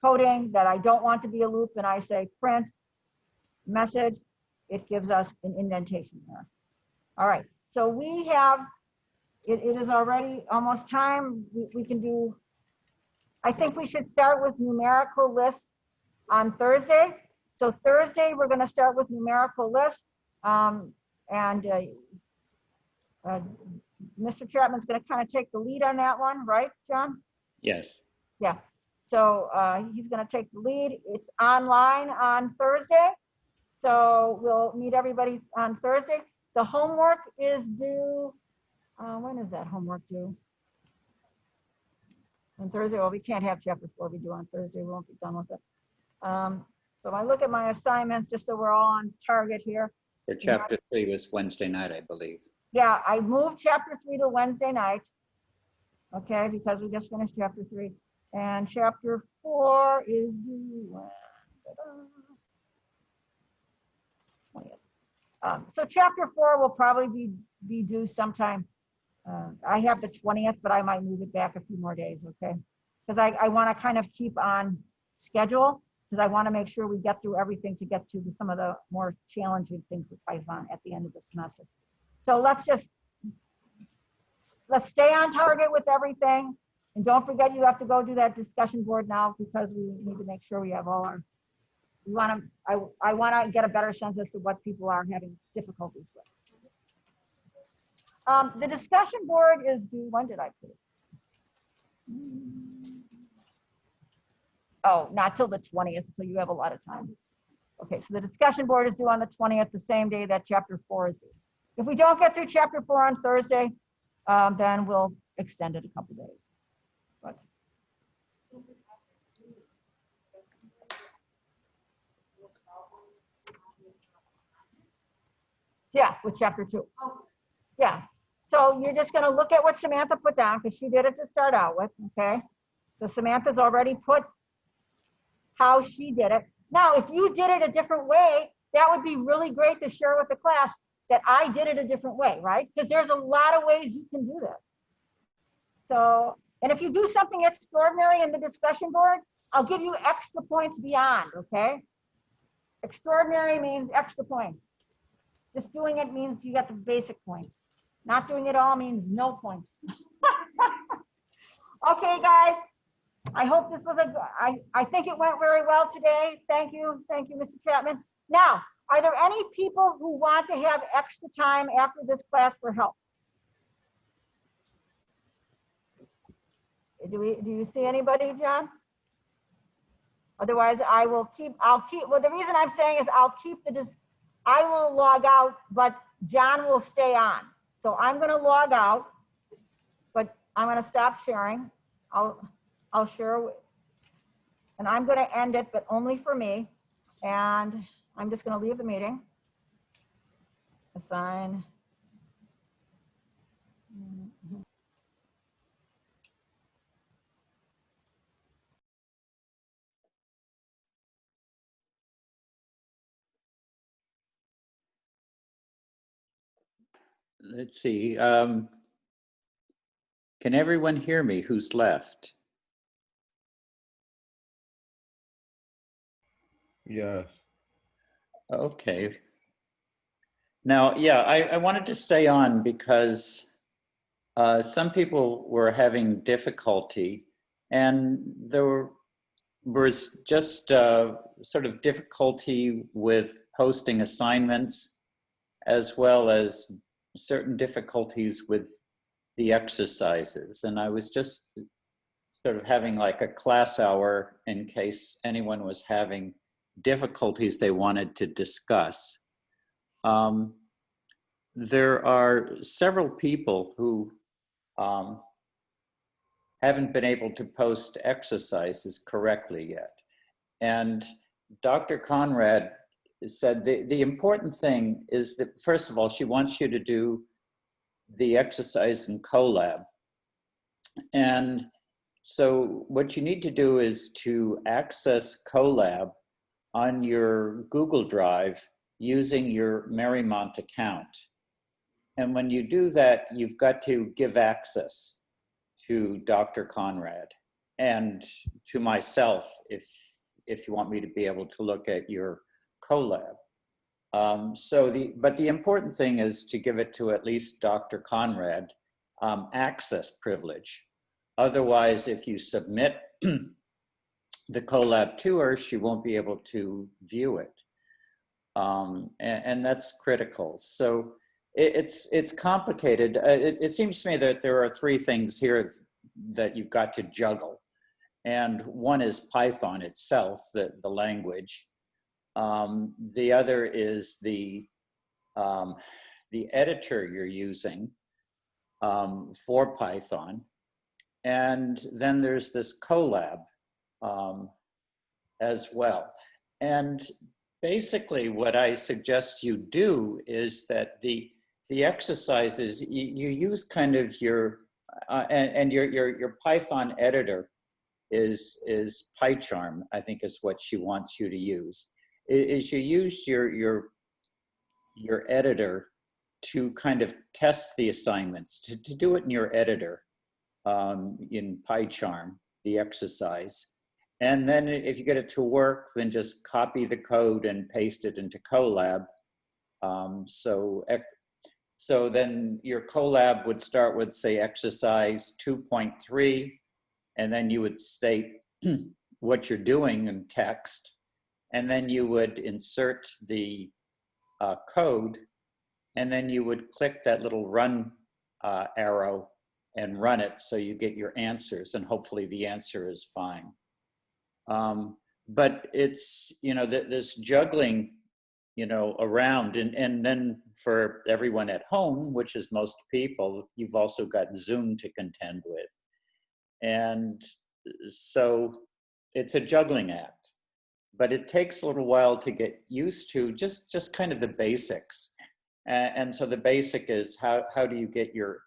coding that I don't want to be a loop, and I say print message, it gives us an indentation there. All right, so we have, it is already almost time. We can do, I think we should start with numerical lists on Thursday. So Thursday, we're going to start with numerical lists. Mr. Chapman's going to kind of take the lead on that one, right, John? Yes. Yeah. So he's going to take the lead. It's online on Thursday. So we'll meet everybody on Thursday. The homework is due. When is that homework due? On Thursday. Well, we can't have chapter 4 be due on Thursday. We won't be done with it. So if I look at my assignments, just so we're all on target here, For chapter 3 was Wednesday night, I believe. Yeah, I moved chapter 3 to Wednesday night. Okay, because we just finished chapter 3. And chapter 4 is due when? 20th. So chapter 4 will probably be due sometime. I have the 20th, but I might move it back a few more days, okay? Because I want to kind of keep on schedule, because I want to make sure we get through everything to get to some of the more challenging things with Python at the end of the semester. So let's stay on target with everything. And don't forget, you have to go do that discussion board now, because we need to make sure we have all our, I want to get a better sense as to what people are having difficulties with. The discussion board is due, when did I put it? Oh, not till the 20th, so you have a lot of time. Okay, so the discussion board is due on the 20th, the same day that chapter 4 is due. If we don't get through chapter 4 on Thursday, then we'll extend it a couple days. But yeah, with chapter 2. Yeah. So you're just going to look at what Samantha put down, because she did it to start out with. Okay. So Samantha's already put how she did it. Now, if you did it a different way, that would be really great to share with the class, that I did it a different way, right? Because there's a lot of ways you can do this. So, and if you do something extraordinary in the discussion board, I'll give you extra points beyond, okay? Extraordinary means extra points. Just doing it means you get the basic points. Not doing it all means no points. Okay, guys. I hope this was I think it went very well today. Thank you, Mr. Chapman. Now, are there any people who want to have extra time after this class for help? Do you see anybody, John? Otherwise, I'll keep, well, the reason I'm saying is I will log out, but John will stay on. So I'm going to log out, but I'm going to stop sharing. I'll share, and I'm going to end it, but only for me. And I'm just going to leave the meeting. Assign. Let's see. Can everyone hear me who's left? Yes. Okay. Now, yeah, I wanted to stay on because some people were having difficulty, and there was just sort of difficulty with posting assignments, as well as certain difficulties with the exercises. And I was just sort of having like a class hour in case anyone was having difficulties they wanted to discuss. There are several people who haven't been able to post exercises correctly yet. And Dr. Conrad said the important thing is that, first of all, she wants you to do the exercise in Colab. And so what you need to do is to access Colab on your Google Drive using your Marymount account. And when you do that, you've got to give access to Dr. Conrad and to myself if you want me to be able to look at your Colab. But the important thing is to give it to at least Dr. Conrad access privilege. Otherwise, if you submit the Colab to her, she won't be able to view it. And that's critical. So it's complicated. It seems to me that there are three things here that you've got to juggle. And one is Python itself, the language. The other is the editor you're using for Python. And then there's this Colab as well. And basically what I suggest you do is that the exercises, you use kind of your, and your Python editor is PyCharm, I think is what she wants you to use. Is you use your editor to kind of test the assignments, to do it in your editor in PyCharm, the exercise. And then if you get it to work, then just copy the code and paste it into Colab. So then your Colab would start with, say, exercise 2.3, and then you would state what you're doing in text, and then you would insert the code, and then you would click that little run arrow and run it so you get your answers, and hopefully the answer is fine. But it's, this juggling, around, and then for everyone at home, which is most people, you've also got Zoom to contend with. And so it's a juggling act, but it takes a little while to get used to just kind of the basics. And so the basic is how do you get your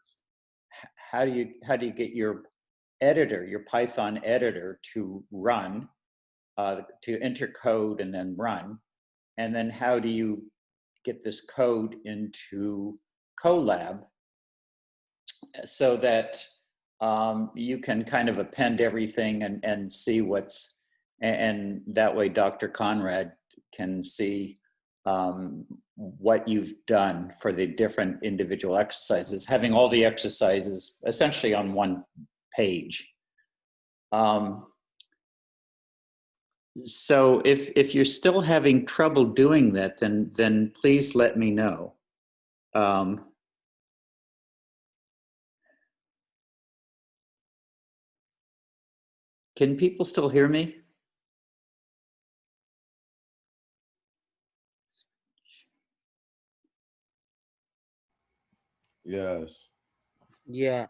editor, your Python editor, to run, to enter code and then run, and then how do you get this code into Colab so that you can kind of append everything and see what's, and that way Dr. Conrad can see what you've done for the different individual exercises, having all the exercises essentially on one page. So if you're still having trouble doing that, then please let me know. Can people still hear me? Yes. Yeah.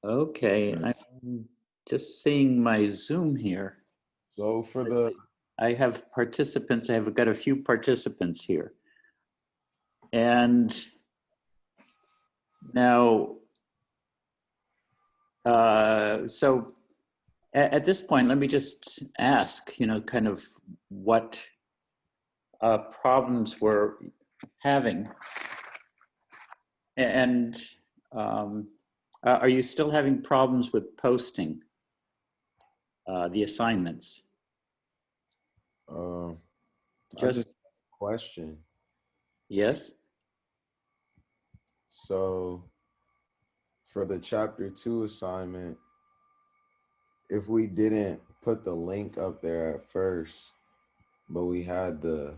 Okay, I'm just seeing my Zoom here. So for the, I have participants, I've got a few participants here. And now, so at this point, let me just ask, kind of what problems we're having. And are you still having problems with posting the assignments? just question. Yes? So for the chapter 2 assignment, if we didn't put the link up there at first, but we had the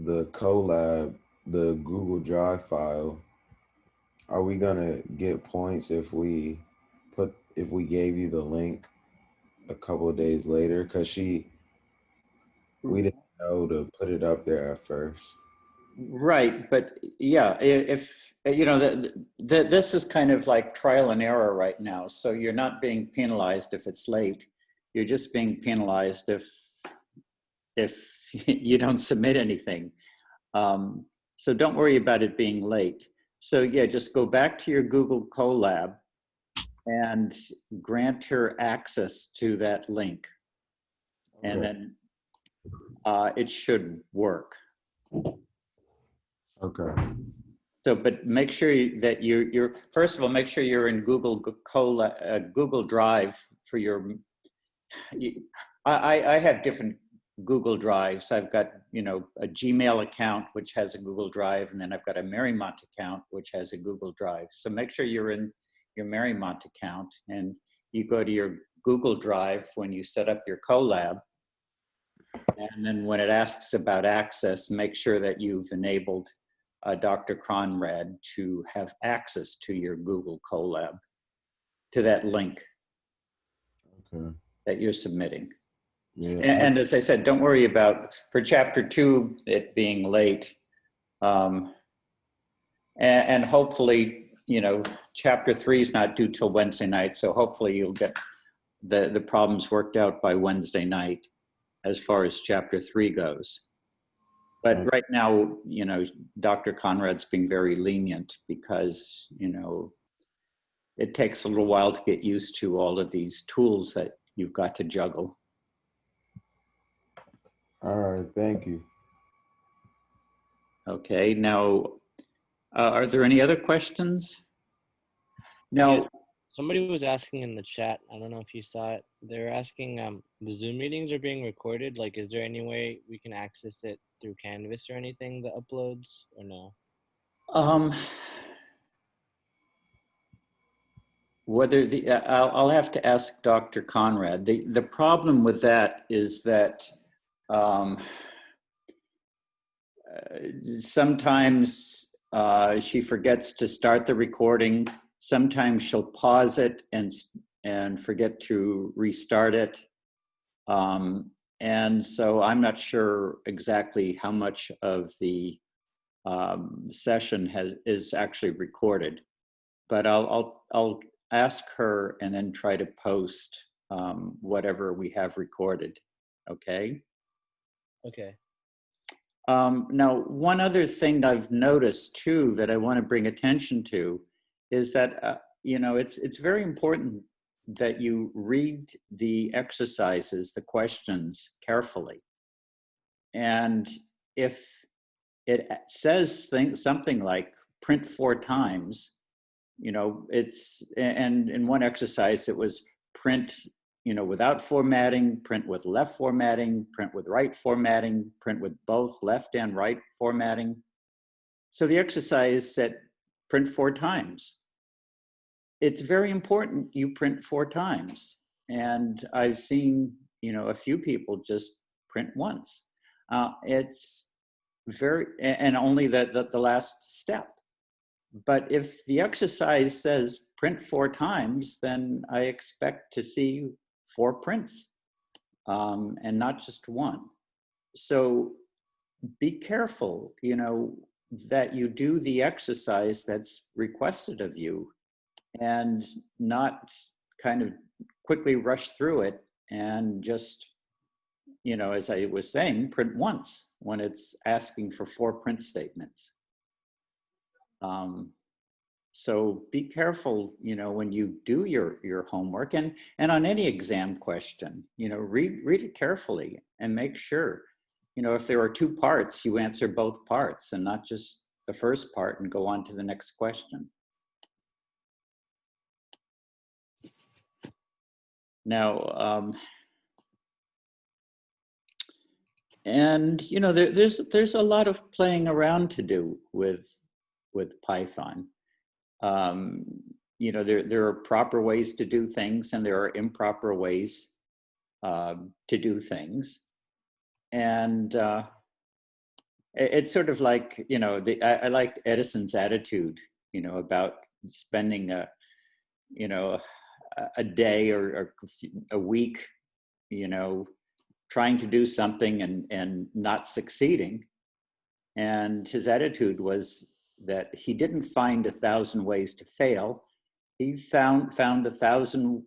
Colab, the Google Drive file, are we gonna get points if we gave you the link a couple of days later? Because we didn't know to put it up there at first. Right, but yeah, if this is kind of like trial and error right now. So you're not being penalized if it's late. You're just being penalized if you don't submit anything. So don't worry about it being late. So yeah, just go back to your Google Colab and grant her access to that link, and then it should work. Okay. So, but make sure that you're first of all, make sure you're in Google Drive for your. I have different Google Drives. I've got a Gmail account which has a Google Drive, and then I've got a Marymount account which has a Google Drive. So make sure you're in your Marymount account, and you go to your Google Drive when you set up your Colab. And then when it asks about access, make sure that you've enabled Dr. Conrad to have access to your Google Colab, to that link that you're submitting. Yeah. And as I said, don't worry about, for chapter 2, it being late. And hopefully, chapter 3 is not due till Wednesday night. So hopefully you'll get the problems worked out by Wednesday night. as far as chapter 3 goes. But right now, you know, Dr. Conrad's being very lenient because, you know, it takes a little while to get used to all of these tools that you've got to juggle. All right, thank you. Okay, now, are there any other questions? Now, Somebody was asking in the chat, I don't know if you saw it, they're asking, the Zoom meetings are being recorded. Like, is there any way we can access it through Canvas or anything, the uploads, or no? whether the, I'll have to ask Dr. Conrad. The problem with that is that sometimes she forgets to start the recording. Sometimes she'll pause it and forget to restart it. And so I'm not sure exactly how much of the session is actually recorded, but I'll ask her and then try to post whatever we have recorded. Okay. Okay. Now, one other thing I've noticed too that I want to bring attention to is that, you know, it's very important that you read the exercises, the questions carefully. And if it says something like print 4 times, you know, and in one exercise it was print, you know, without formatting, print with left formatting, print with right formatting, print with both left and right formatting. So the exercise said print 4 times. It's very important you print 4 times. And I've seen, you know, a few people just print once. It's very, and only the last step. But if the exercise says print 4 times, then I expect to see 4 prints and not just 1. So be careful, you know, that you do the exercise that's requested of you and not kind of quickly rush through it and just, you know, as I was saying, print once when it's asking for 4 print statements. So be careful, you know, when you do your homework and on any exam question, you know, read it carefully and make sure, you know, if there are 2 parts, you answer both parts and not just the first part and go on to the next question. Now, and you know, there's a lot of playing around to do with Python. You know, there are proper ways to do things and there are improper ways to do things. And it's sort of like, you know, I liked Edison's attitude, you know, about spending you know, a day or a week, you know, trying to do something and not succeeding. And his attitude was that he didn't find 1,000 ways to fail. He found 1,000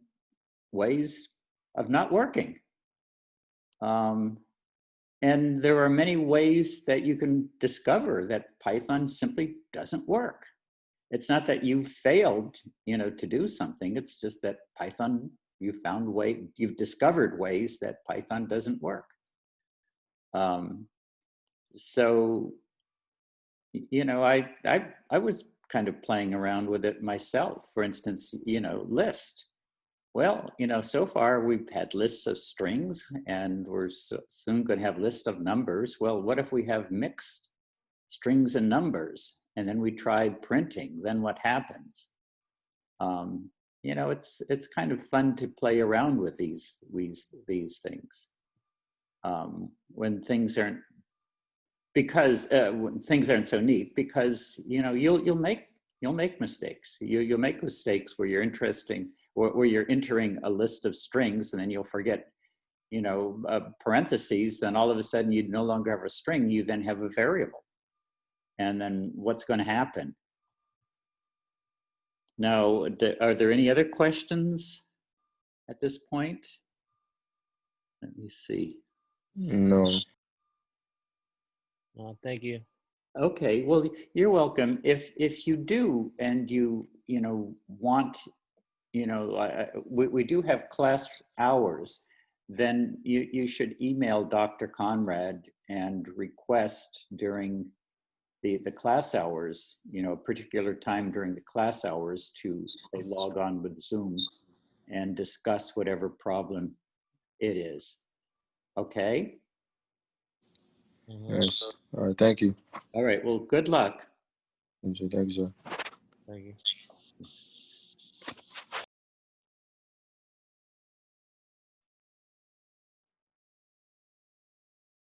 ways of not working. And there are many ways that you can discover that Python simply doesn't work. It's not that you failed, you know, to do something. It's just that Python, you've discovered ways that Python doesn't work. So, you know, I was kind of playing around with it myself. For instance, you know, list. Well, you know, so far we've had lists of strings and we're soon going to have lists of numbers. Well, what if we have mixed strings and numbers? And then we tried printing, then what happens? You know, it's kind of fun to play around with these things. When things aren't, because when things aren't so neat, because, you know, you'll make mistakes. You'll make mistakes where you're where you're entering a list of strings and then you'll forget, you know, parentheses, then all of a sudden you no longer have a string, you then have a variable. And then what's going to happen? Now, are there any other questions at this point? Let me see. No. Thank you. Okay, well, you're welcome. If you do and you want, we do have class hours, then you should email Dr. Conrad and request during the class hours, a particular time during the class hours to say log on with Zoom and discuss whatever problem it is. Okay? Mhm. Yes. All right. Thank you. All right, well, good luck. Thank you, sir.